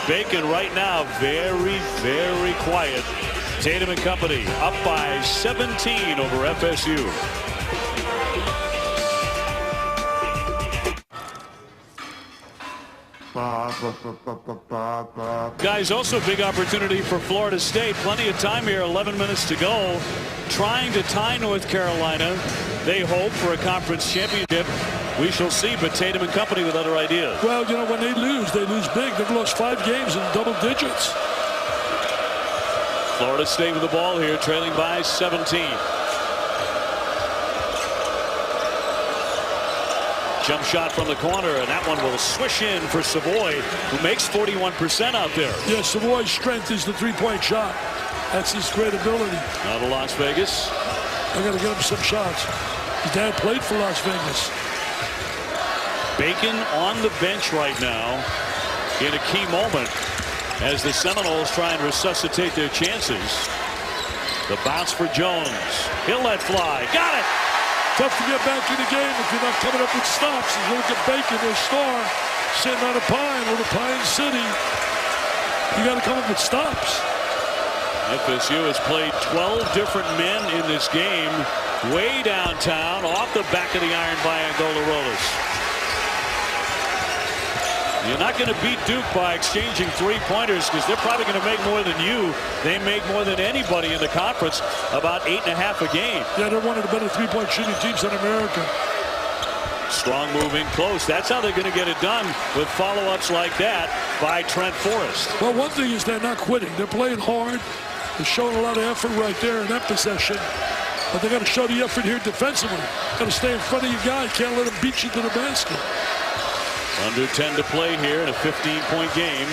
Bacon right now very, very quiet. Tatum and company up by 17 over FSU. Guys, also big opportunity for Florida State. Plenty of time here, 11 minutes to go. Trying to tie North Carolina. They hope for a conference championship. We shall see, but Tatum and company with other ideas. Well, you know, when they lose big. They've lost 5 games in double digits. Florida State with the ball here, trailing by 17. Jump shot from the corner, and that one will swish in for Savoy, who makes 41% out there. Yeah, Savoy's strength is the three-point shot. That's his great ability. Now to Las Vegas. I got to get him some shots. His dad played for Las Vegas. Bacon on the bench right now in a key moment as the Seminoles try and resuscitate their chances. The bounce for Jones. He'll let fly. Got it! Tough to get back in the game if you're not coming up with stops. If you look at Bacon, their star, sitting on a pine, over Pine City. You got to come up with stops. FSU has played 12 different men in this game. Way downtown, off the back of the iron by Angola Rolas. You're not going to beat Duke by exchanging three-pointers because they're probably going to make more than you. They make more than anybody in the conference, about 8.5 a game. Yeah, they're one of the better three-point shooting teams in America. Strong moving close. That's how they're going to get it done with follow-ups like that by Trent Forrest. Well, one thing is they're not quitting. They're playing hard. They're showing a lot of effort right there in that possession. But they got to show the effort here defensively. Got to stay in front of your guy. Can't let him beat you to the basket. Under 10 to play here in a 15-point game.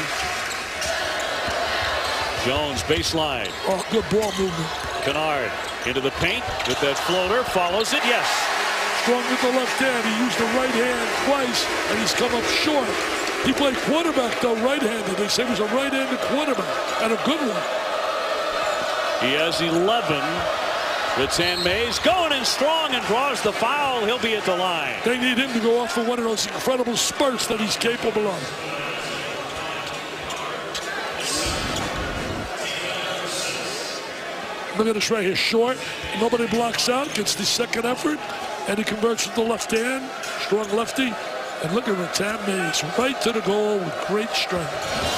Jones baseline. Oh, good ball movement. Kennard into the paint with that floater. Follows it. Yes. Strong with the left hand. He used the right hand twice, and he's come up short. He played quarterback, though, right-handed. They say he was a right-handed quarterback, and a good one. He has 11. Rattan Mays going in strong and draws the foul. He'll be at the line. They need him to go off for one of those incredible spurts that he's capable of. Look at this right here. Short. Nobody blocks out. Gets the second effort. And he converts with the left hand. Strong lefty. And look at Rattan Mays. Right to the goal with great strength.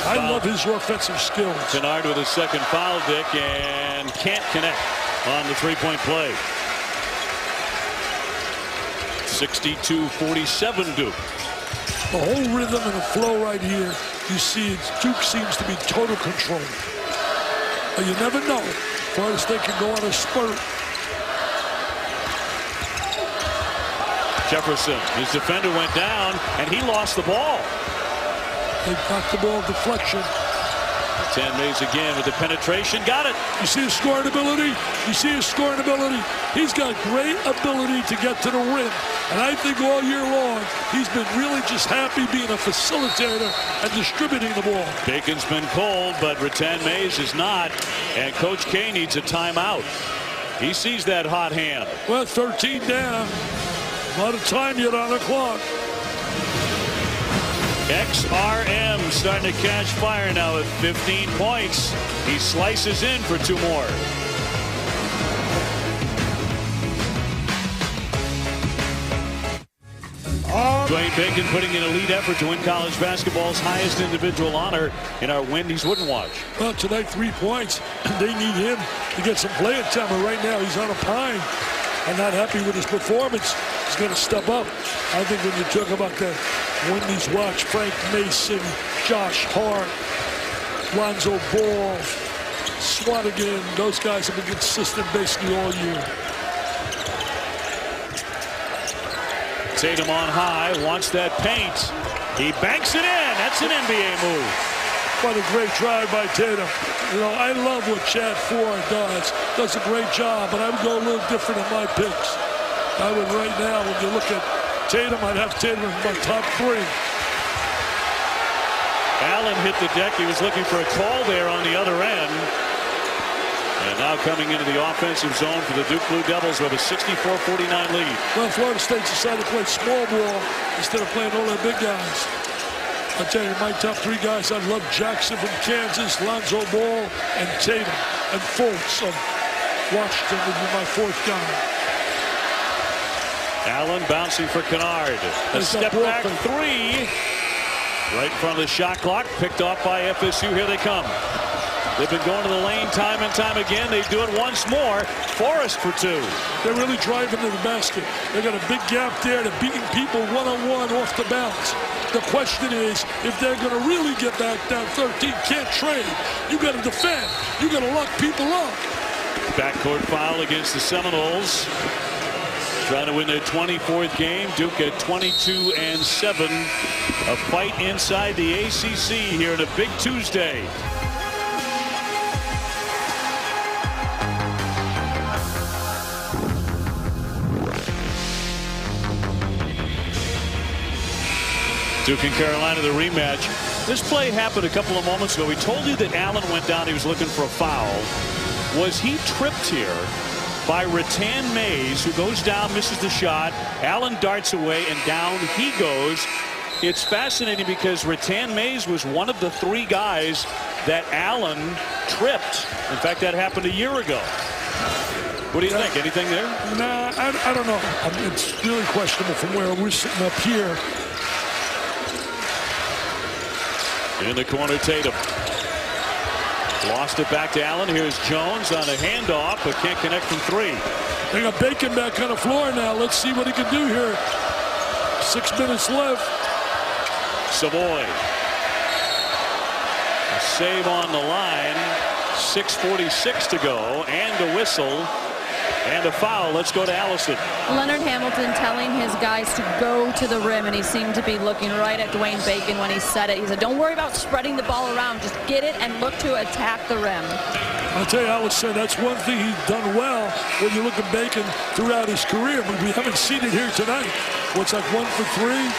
I love his offensive skills. Kennard with his second foul, Dick, and can't connect on the three-point play. 62-47 Duke. The whole rhythm and the flow right here, you see Duke seems to be total control. But you never know. Florida State can go on a spurt. Jefferson, his defender went down, and he lost the ball. They knocked the ball deflection. Rattan Mays again with the penetration. Got it. You see his scoring ability? You see his scoring ability? He's got great ability to get to the rim. And I think all year long, he's been really just happy being a facilitator and distributing the ball. Bacon's been cold, but Rattan Mays is not. And Coach K needs a timeout. He sees that hot hand. Well, 13 down. A lot of time yet on the clock. XRM starting to catch fire now with 15 points. He slices in for 2 more. Dwayne Bacon putting in a lead effort to win college basketball's highest individual honor in our Wendy's Wouldn't Watch. Well, tonight 3 points. They need him to get some playing time. But right now he's on a pine and not happy with his performance. He's going to step up. I think when you talk about that Wendy's Watch, Frank Mason, Josh Hart, Lonzo Ball, Swanigan, those guys have been consistent basically all year. Tatum on high, wants that paint. He banks it in. That's an NBA move. What a great drive by Tatum. You know, I love what Chad Ford does. Does a great job, but I would go a little different in my picks. I would right now, when you look at Tatum, I'd have Tatum in my top 3. Allen hit the deck. He was looking for a call there on the other end. And now coming into the offensive zone for the Duke Blue Devils with a 64-49 lead. Well, Florida State decided to play small ball instead of playing all their big guys. I tell you, my top three guys, I love Jackson from Kansas, Lonzo Ball, and Tatum, and Fultz of Washington would be my fourth guy. Allen bouncing for Kennard. A step back three. Right in front of the shot clock. Picked off by FSU. Here they come. They've been going to the lane time and time again. They do it once more. Forrest for two. They're really driving to the basket. They got a big gap there. They're beating people one-on-one off the bounce. The question is, if they're going to really get back down 13, can't trade. You got to defend. You got to lock people up. Backcourt foul against the Seminoles. Trying to win their 24th game. Duke at 22-7. A fight inside the ACC here on a big Tuesday. Duke and Carolina, the rematch. This play happened a couple of moments ago. We told you that Allen went down. He was looking for a foul. Was he tripped here by Rattan Mays, who goes down, misses the shot. Allen darts away, and down he goes. It's fascinating because Rattan Mays was one of the three guys that Allen tripped. In fact, that happened a year ago. What do you think? Anything there? Nah, I don't know. I mean, it's really questionable from where we're sitting up here. In the corner, Tatum. Lost it back to Allen. Here's Jones on a handoff, but can't connect from three. They got Bacon back on the floor now. Let's see what he can do here. 6 minutes left. Savoy. A save on the line. 6:46 to go, and a whistle. And a foul. Let's go to Allison. Leonard Hamilton telling his guys to go to the rim, and he seemed to be looking right at Dwayne Bacon when he said it. He said, don't worry about spreading the ball around. Just get it and look to attack the rim. I'll tell you, I would say that's one thing he's done well when you look at Bacon throughout his career, but we haven't seen it here tonight. What's like 1 for 3?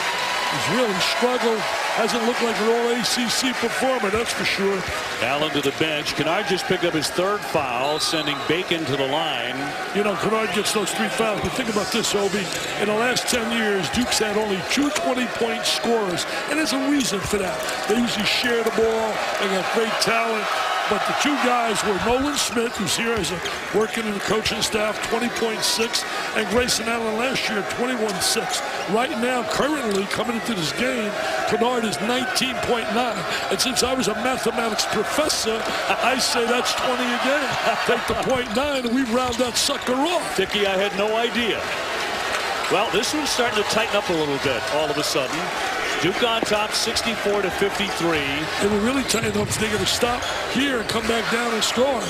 He's really struggled. Hasn't looked like an all-ACC performer, that's for sure. Allen to the bench. Kennard just picked up his third foul, sending Bacon to the line. You know, Kennard gets those 3 fouls. But think about this, Obi. In the last 10 years, Duke's had only 2 20-point scorers. And there's a reason for that. They usually share the ball. They got great talent. But the 2 guys were Nolan Smith, who's here as a working in the coaching staff, 20.6, and Grayson Allen last year, 21.6. Right now, currently, coming into this game, Kennard is 19.9. And since I was a mathematics professor, I say that's 20 again. Take the .9, and we round that sucker off. Dickey, I had no idea. Well, this one's starting to tighten up a little bit all of a sudden. Duke on top, 64-53. It will really tighten up if they're going to stop here and come back down and score.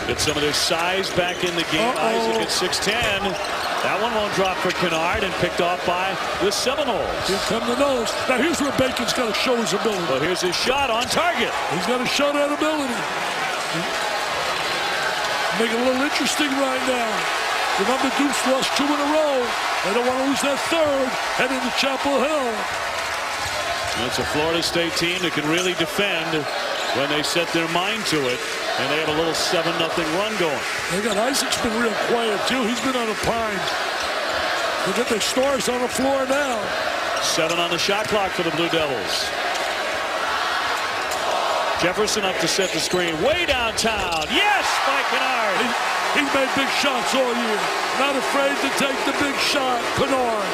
Get some of their size back in the game. Isaac at 6'10". That one won't drop for Kennard, and picked off by the Seminoles. Here come the nose. Now here's where Bacon's got to show his ability. Well, here's his shot on target. He's got to show that ability. Make it a little interesting right now. Remember, Duke's lost 2 in a row. They don't want to lose that third, heading to Chapel Hill. It's a Florida State team that can really defend when they set their mind to it. And they have a little 7-0 run going. They got Isaac's been real quiet, too. He's been on a pine. They got their stars on the floor now. 7 on the shot clock for the Blue Devils. Jefferson up to set the screen. Way downtown. Yes, by Kennard. He's made big shots all year. Not afraid to take the big shot. Kennard,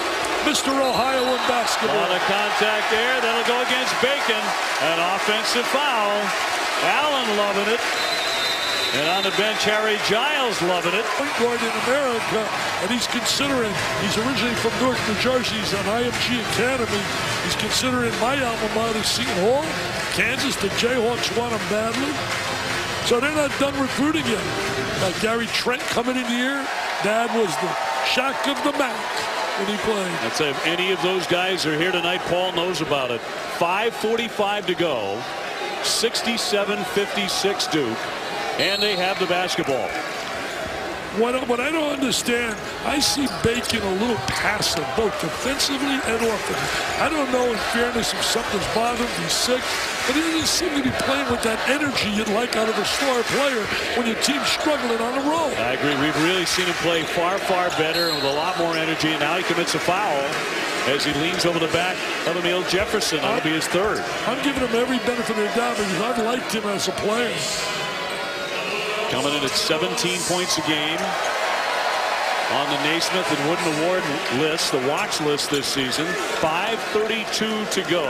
Mr. Ohio in basketball. A lot of contact there. That'll go against Bacon. An offensive foul. Allen loving it. And on the bench, Harry Giles loving it. Point guard in America, and he's considering, he's originally from Newark, New Jersey. He's on IMG Academy. He's considering my alma mater, Seton Hall, Kansas. The Jayhawks want him badly. So they're not done recruiting yet. Like Gary Trent coming in here. Dad was the Shaq of the MAC when he played. I'd say if any of those guys are here tonight, Paul knows about it. 5:45 to go. 67-56 Duke. And they have the basketball. What I don't understand, I see Bacon a little passive, both defensively and offensively. I don't know, in fairness, if something's bothering him, he's sick, but he doesn't seem to be playing with that energy you'd like out of a star player when your team's struggling on the road. I agree. We've really seen him play far, far better and with a lot more energy. And now he commits a foul as he leans over the back of Emile Jefferson. That'll be his third. I'm giving him every benefit of the doubt because I've liked him as a player. Coming in at 17 points a game on the Naismith and Wooden Award list, the watch list this season. 5:32 to go.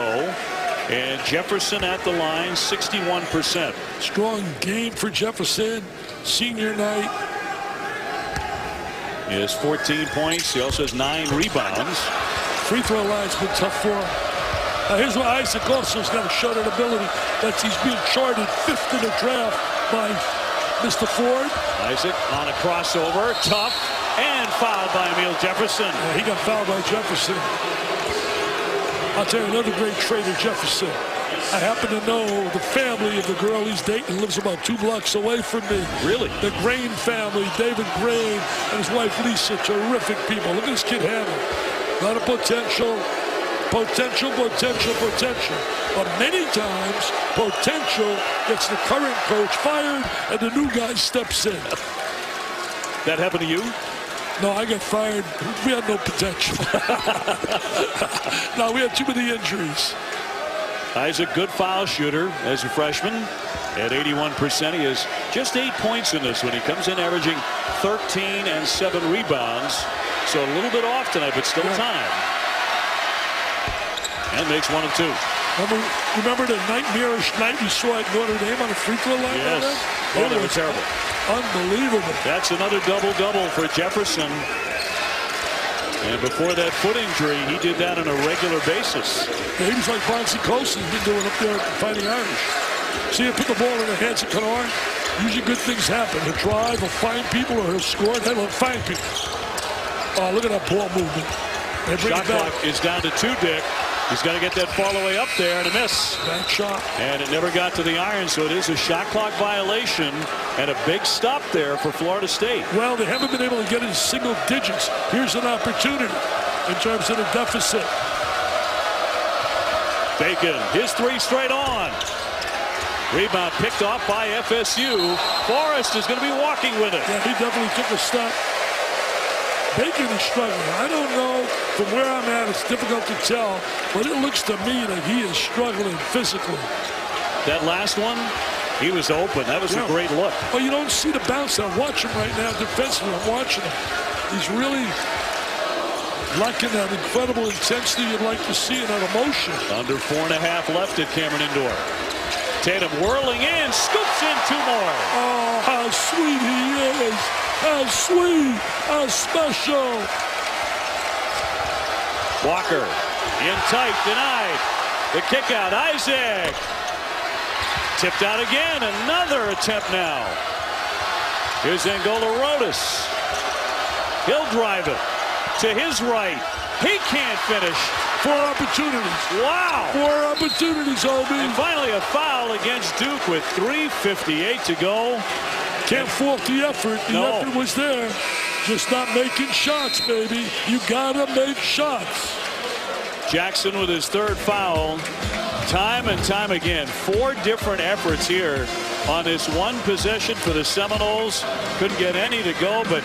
And Jefferson at the line, 61%. Strong game for Jefferson. Senior night. He has 14 points. He also has 9 rebounds. Free throw line's been tough for him. Here's what Isaac also's got to show that ability. That he's being charted 5th in the draft by Mr. Ford. Isaac on a crossover. Tough. And fouled by Emile Jefferson. Yeah, he got fouled by Jefferson. I'll tell you another great trade of Jefferson. I happen to know the family of the girl he's dating lives about 2 blocks away from me. Really? The Grain family, David Grain and his wife Lisa, terrific people. Look at this kid Hannah. A lot of potential. Potential. But many times, potential gets the current coach fired and the new guy steps in. That happened to you? No, I got fired. We had no potential. No, we had too many injuries. Isaac, good foul shooter as a freshman. At 81%, he has just 8 points in this one. He comes in averaging 13 and 7 rebounds. So a little bit off tonight, but still time. And makes 1 of 2. Remember the nightmarish night we saw at Notre Dame on the free throw line? Yes. Oh, they were terrible. Unbelievable. That's another double-double for Jefferson. And before that foot injury, he did that on a regular basis. Yeah, he was like Bonzi Colson's been doing up there fighting Irish. See him put the ball in the hands of Kennard. Usually good things happen. He'll drive, he'll find people, or he'll score. Then he'll find people. Oh, look at that ball movement. Shot clock is down to 2, Dick. He's got to get that fall away up there and a miss. Bad shot. And it never got to the iron, so it is a shot clock violation and a big stop there for Florida State. Well, they haven't been able to get into single digits. Here's an opportunity in terms of the deficit. Bacon, his 3 straight on. Rebound picked off by FSU. Forrest is going to be walking with it. Yeah, he definitely took a step. Bacon is struggling. I don't know from where I'm at. It's difficult to tell, but it looks to me that he is struggling physically. That last one, he was open. That was a great look. Well, you don't see the bounce. I'm watching right now defensively. I'm watching him. He's really lacking that incredible intensity you'd like to see and that emotion. Under 4.5 left at Cameron Indoor. Tatum whirling in, scoops in 2 more. Oh, how sweet he is. How sweet, how special. Walker in tight, denied. The kick out, Isaac. Tipped out again, another attempt now. Here's Angola Rodas. He'll drive it to his right. He can't finish. 4 opportunities. Wow. 4 opportunities, Obi. And finally a foul against Duke with 3:58 to go. Can't fault the effort. The effort was there. Just not making shots, baby. You gotta make shots. Jackson with his 3rd foul. Time and time again. 4 different efforts here on this one possession for the Seminoles. Couldn't get any to go, but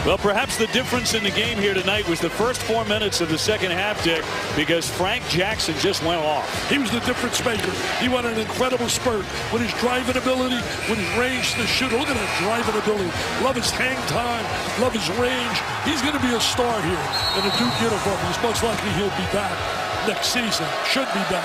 well, perhaps the difference in the game here tonight was the first 4 minutes of the second half, Dick, because Frank Jackson just went off. He was the difference maker. He went an incredible spurt with his driving ability, with his range to shoot. Look at that driving ability. Love his hang time. Love his range. He's going to be a star here in a Duke uniform. He's most likely he'll be back next season. Should be back.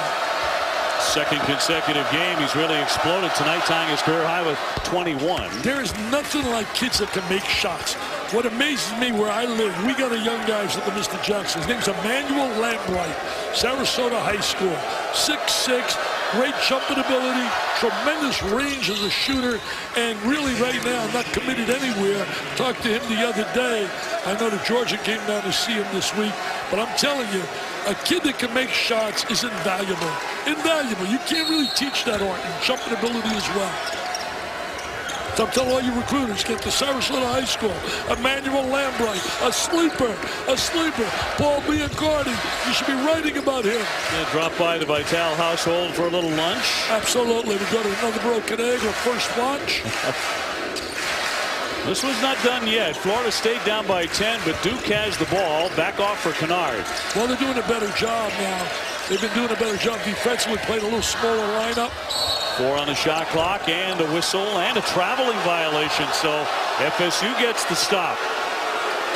Second consecutive game. He's really exploded tonight, tying his career high with 21. There is nothing like kids that can make shots. What amazes me where I live, we got a young guy who's looking at Mr. Jackson. His name's Emmanuel Lambright, Sarasota High School. 6'6", great jumping ability, tremendous range as a shooter, and really right now not committed anywhere. Talked to him the other day. I know the Georgia came down to see him this week, but I'm telling you, A kid that can make shots is invaluable. Invaluable. You can't really teach that art, and jumping ability as well. So I'm telling all you recruiters, get to Sarasota High School. Emmanuel Lambright, a sleeper. Paul Biancardi, you should be writing about him. Gonna drop by the Vital household for a little lunch. Absolutely. We go to another broken egg or first lunch. This was not done yet. Florida State down by 10, but Duke has the ball. Back off for Kennard. Well, they're doing a better job now. They've been doing a better job defensively, playing a little smaller lineup. 4 on the shot clock, and a whistle, and a traveling violation. So FSU gets the stop.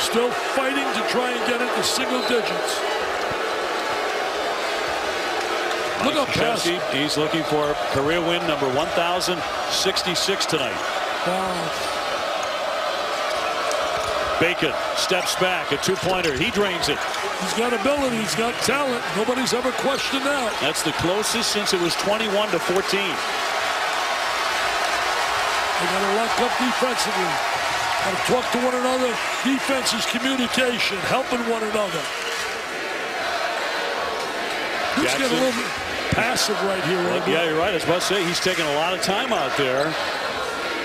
Still fighting to try and get into single digits. Look up Chelsea. He's looking for career win number 1,066 tonight. Wow. Bacon steps back, a two-pointer. He drains it. He's got ability. He's got talent. Nobody's ever questioned that. That's the closest since it was 21 to 14. They got to lock up defensively. Got to talk to one another. Defense is communication, helping one another. He's getting a little bit passive right here. Yeah, you're right. I was about to say, he's taking a lot of time out there.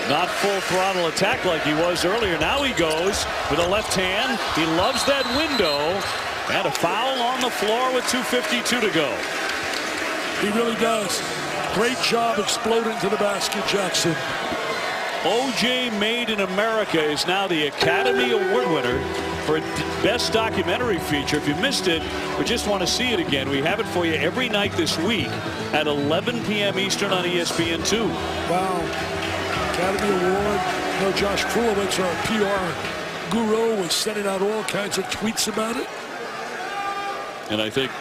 Not full throttle attack like he was earlier. Now he goes with a left hand. He loves that window. And a foul on the floor with 2:52 to go. He really does. Great job exploding to the basket, Jackson. O.J. Made in America is now the Academy Award winner for Best Documentary Feature. If you missed it or just want to see it again, we have it for you every night this week at 11 p.m. Eastern on ESPN2. Wow. Academy Award. You know, Josh Krulowitz, our PR guru, was sending out all kinds of tweets about it. And I think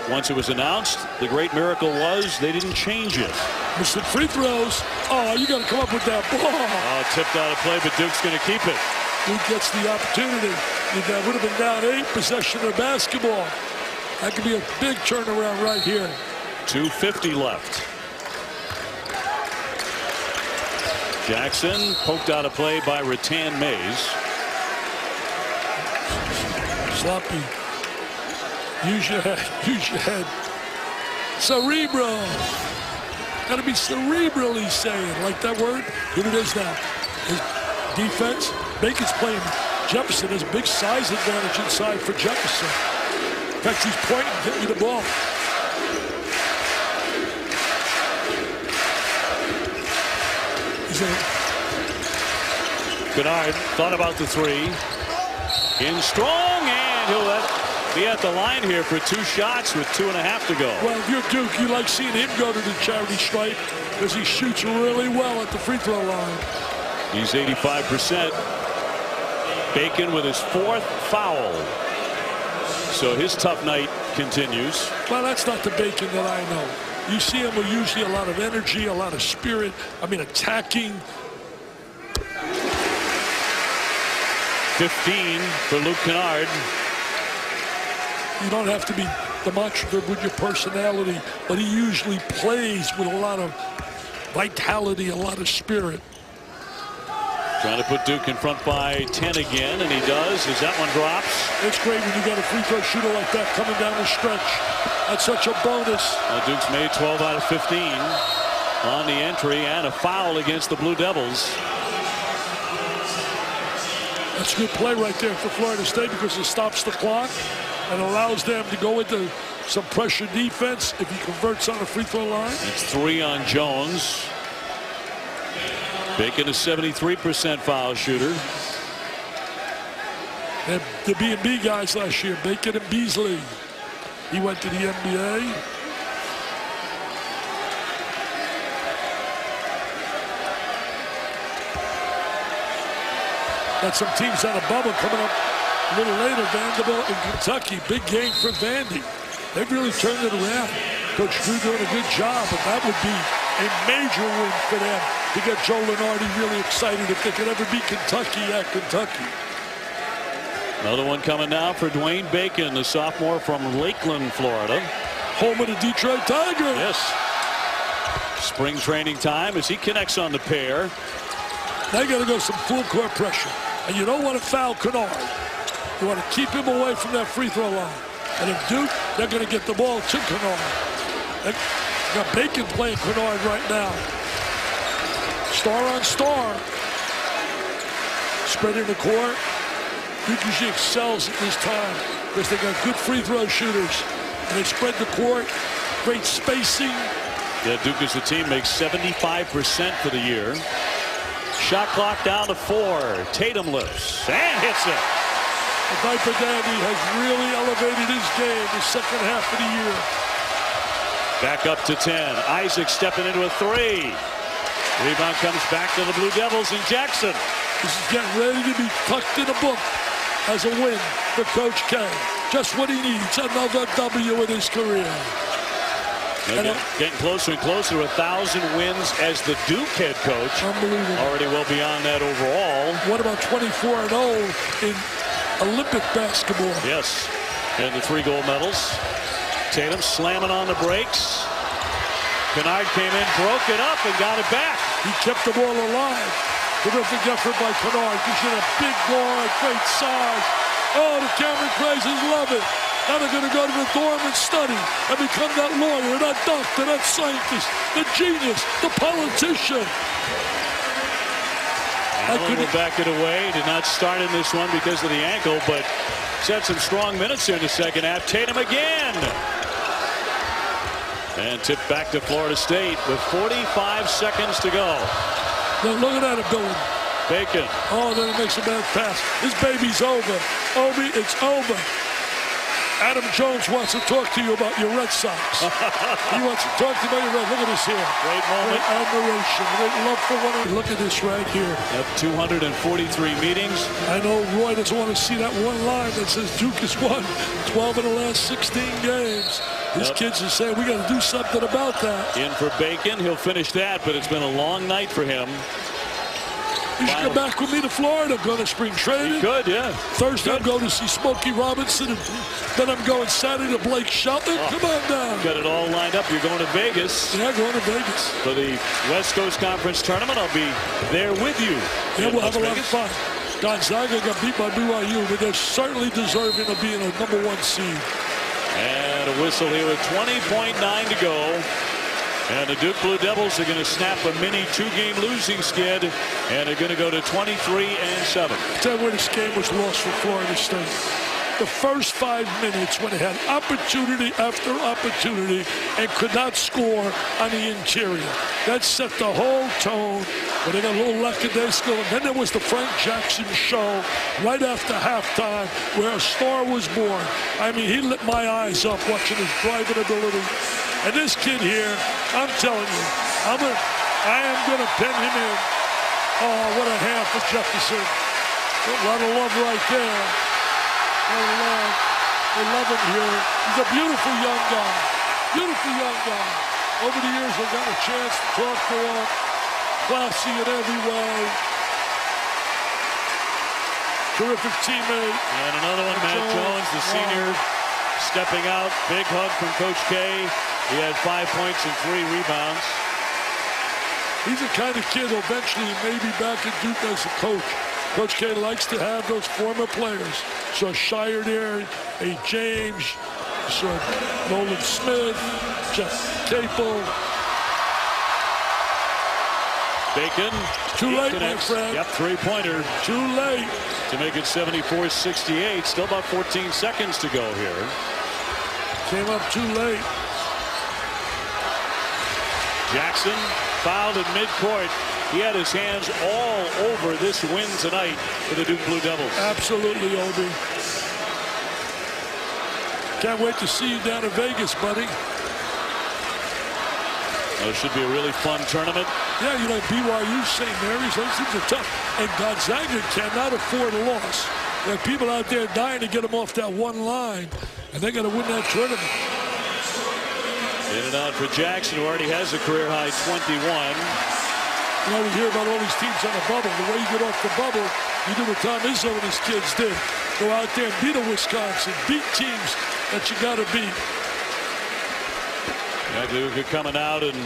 once it was announced, the great miracle was they didn't change it. Missing free throws. Oh, you got to come up with that ball. Oh, tipped out of play, but Duke's going to keep it. Duke gets the opportunity. That would have been down 8, possession of basketball. That could be a big turnaround right here. 2:50 left. Jackson poked out a play by Rattan Mays. Sloppy. Use your head. Use your head. Cerebral. Got to be cerebral, he's saying. Like that word? Here it is now. His defense. Bacon's playing Jefferson. Has a big size advantage inside for Jefferson. In fact, he's pointing, get me the ball. Kennard thought about the 3. In strong, and he'll be at the line here for 2 shots with 2.5 to go. Well, if you're Duke, you like seeing him go to the charity stripe because he shoots really well at the free throw line. He's 85%. Bacon with his 4th foul. So his tough night continues. Well, that's not the Bacon that I know. You see him with usually a lot of energy, a lot of spirit. I mean, attacking. 15 for Luke Kennard. You don't have to be demonstrative with your personality, but he usually plays with a lot of vitality, a lot of spirit. Trying to put Duke in front by 10 again, and he does as that one drops. It's great when you got a free throw shooter like that coming down the stretch. That's such a bonus. Duke's made 12 out of 15 on the entry, and a foul against the Blue Devils. That's a good play right there for Florida State because it stops the clock and allows them to go into some pressure defense if he converts on the free throw line. It's 3 on Jones. Bacon a 73% foul shooter. And the B&B guys last year, Bacon and Beasley. He went to the NBA. Got some teams out of bubble coming up a little later. Vanderbilt and Kentucky. Big game for Vandy. They've really turned it around. Coach Drew doing a good job, but that would be a major win for them to get Joe Lunardi really excited if they could ever beat Kentucky at Kentucky. Another one coming now for Dwayne Bacon, the sophomore from Lakeland, Florida. Home of the Detroit Tigers. Yes. Spring training time as he connects on the pair. They got to go some full court pressure. And you don't want to foul Kennard. You want to keep him away from that free throw line. And if Duke they're going to get the ball to Kennard. They got Bacon playing Kennard right now. Star on star. Spreading the court. Duke usually excels at this time because they got good free throw shooters. And they spread the court. Great spacing. Yeah, Duke as a team makes 75% for the year. Shot clock down to 4. Tatum lifts and hits it. The Diaper Dandy has really elevated his game the second half of the year. Back up to 10. Isaac stepping into a 3. Rebound comes back to the Blue Devils and Jackson. This is getting ready to be tucked in a book as a win for Coach K. Just what he needs, another W in his career. Getting closer and closer to 1,000 wins as the Duke head coach. Unbelievable. Already well beyond that overall. What about 24-0 in Olympic basketball? Yes, and the 3 gold medals. Tatum slamming on the brakes. Kennard came in, broke it up, and got it back. He kept the ball alive. Terrific effort by Kennard. Gives you a big guard, great size. Oh, the Cameron Crazes love it. Now they're going to go to the dorm and study and become that lawyer, that doctor, that scientist, the genius, the politician. Allen will back it away. Did not start in this one because of the ankle, but set some strong minutes here in the second half. Tatum again. And tipped back to Florida State with 45 seconds to go. Look at that ability. Bacon. Oh, then he makes a bad pass. This baby's over. Obi, it's over. Adam Jones wants to talk to you about your Red Sox. He wants to talk to you about your Red. Look at this here. Great moment. Great admiration. Great love for one another. Look at this right here. Yep, 243 meetings. I know Roy doesn't want to see that one line that says Duke has won 12 of the last 16 games. His kids are saying we got to do something about that. In for Bacon. He'll finish that, but it's been a long night for him. You should come back with me to Florida. Go to spring training. You could, yeah. Thursday, I'm going to see Smokey Robinson. And then I'm going Saturday to Blake Shelton. Come on down. Got it all lined up. You're going to Vegas. Yeah, going to Vegas. For the West Coast Conference Tournament. I'll be there with you. Yeah, we'll have a lot of fun. Gonzaga got beat by BYU, but they're certainly deserving of being a #1 seed. And a whistle here with 20.9 to go. And the Duke Blue Devils are going to snap a mini 2-game losing skid, and they're going to go to 23-7. Tell you where this game was lost for Florida State. The first 5 minutes when they had opportunity after opportunity and could not score on the interior. That set the whole tone, but they got a little lackadaisical. And then there was the Frank Jackson show right after halftime where a star was born. I mean, he lit my eyes up watching his driving ability. And this kid here, I'm telling you, I am going to pin him in. Oh, what a hand for Jefferson. A lot of love right there. A lot of love. They love him here. He's a beautiful young guy. Beautiful young guy. Over the years, I've got a chance to talk to him. Classy in every way. Terrific teammate. And another one, Matt Jones, the senior, stepping out. Big hug from Coach K. He had 5 points and 3 rebounds. He's the kind of kid eventually maybe back at Duke as a coach. Coach K likes to have those former players. So Shire there, A. James, so Nolan Smith, Jeff Capel. Bacon. Too late, my friend. Yep, 3-pointer. Too late. To make it 74-68. Still about 14 seconds to go here. Came up too late. Jackson fouled in midcourt. He had his hands all over this win tonight for the Duke Blue Devils. Absolutely, Obi. Can't wait to see you down in Vegas, buddy. It should be a really fun tournament. Yeah, you know, BYU, St. Mary's, those things are tough. And Gonzaga cannot afford a loss. There are people out there dying to get them off that one line, and they got to win that tournament. In and out for Jackson, who already has a career-high 21. You know, we hear about all these teams on the bubble. The way you get off the bubble, you do what Tom Izzo and his kids did. Go out there and beat a Wisconsin, beat teams that you got to beat. Luka coming out and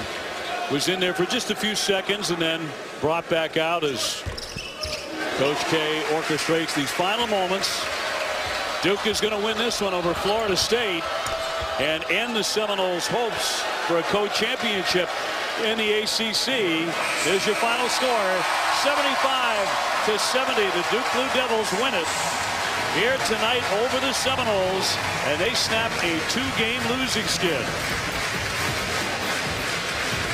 was in there for just a few seconds and then brought back out as Coach K orchestrates these final moments. Duke is going to win this one over Florida State. and end the Seminoles' hopes for a co-championship in the ACC. There's your final score, 75-70. The Duke Blue Devils win it here tonight over the Seminoles, and they snap a 2-game losing skid.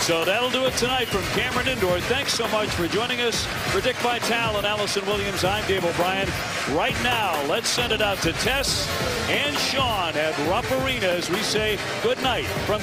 So that'll do it tonight from Cameron Indoor. Thanks so much for joining us. For Dick Vitale and Allison Williams, I'm Dave O'Brien. Right now, let's send it out to Tess and Sean at Rupp Arena as we say good night from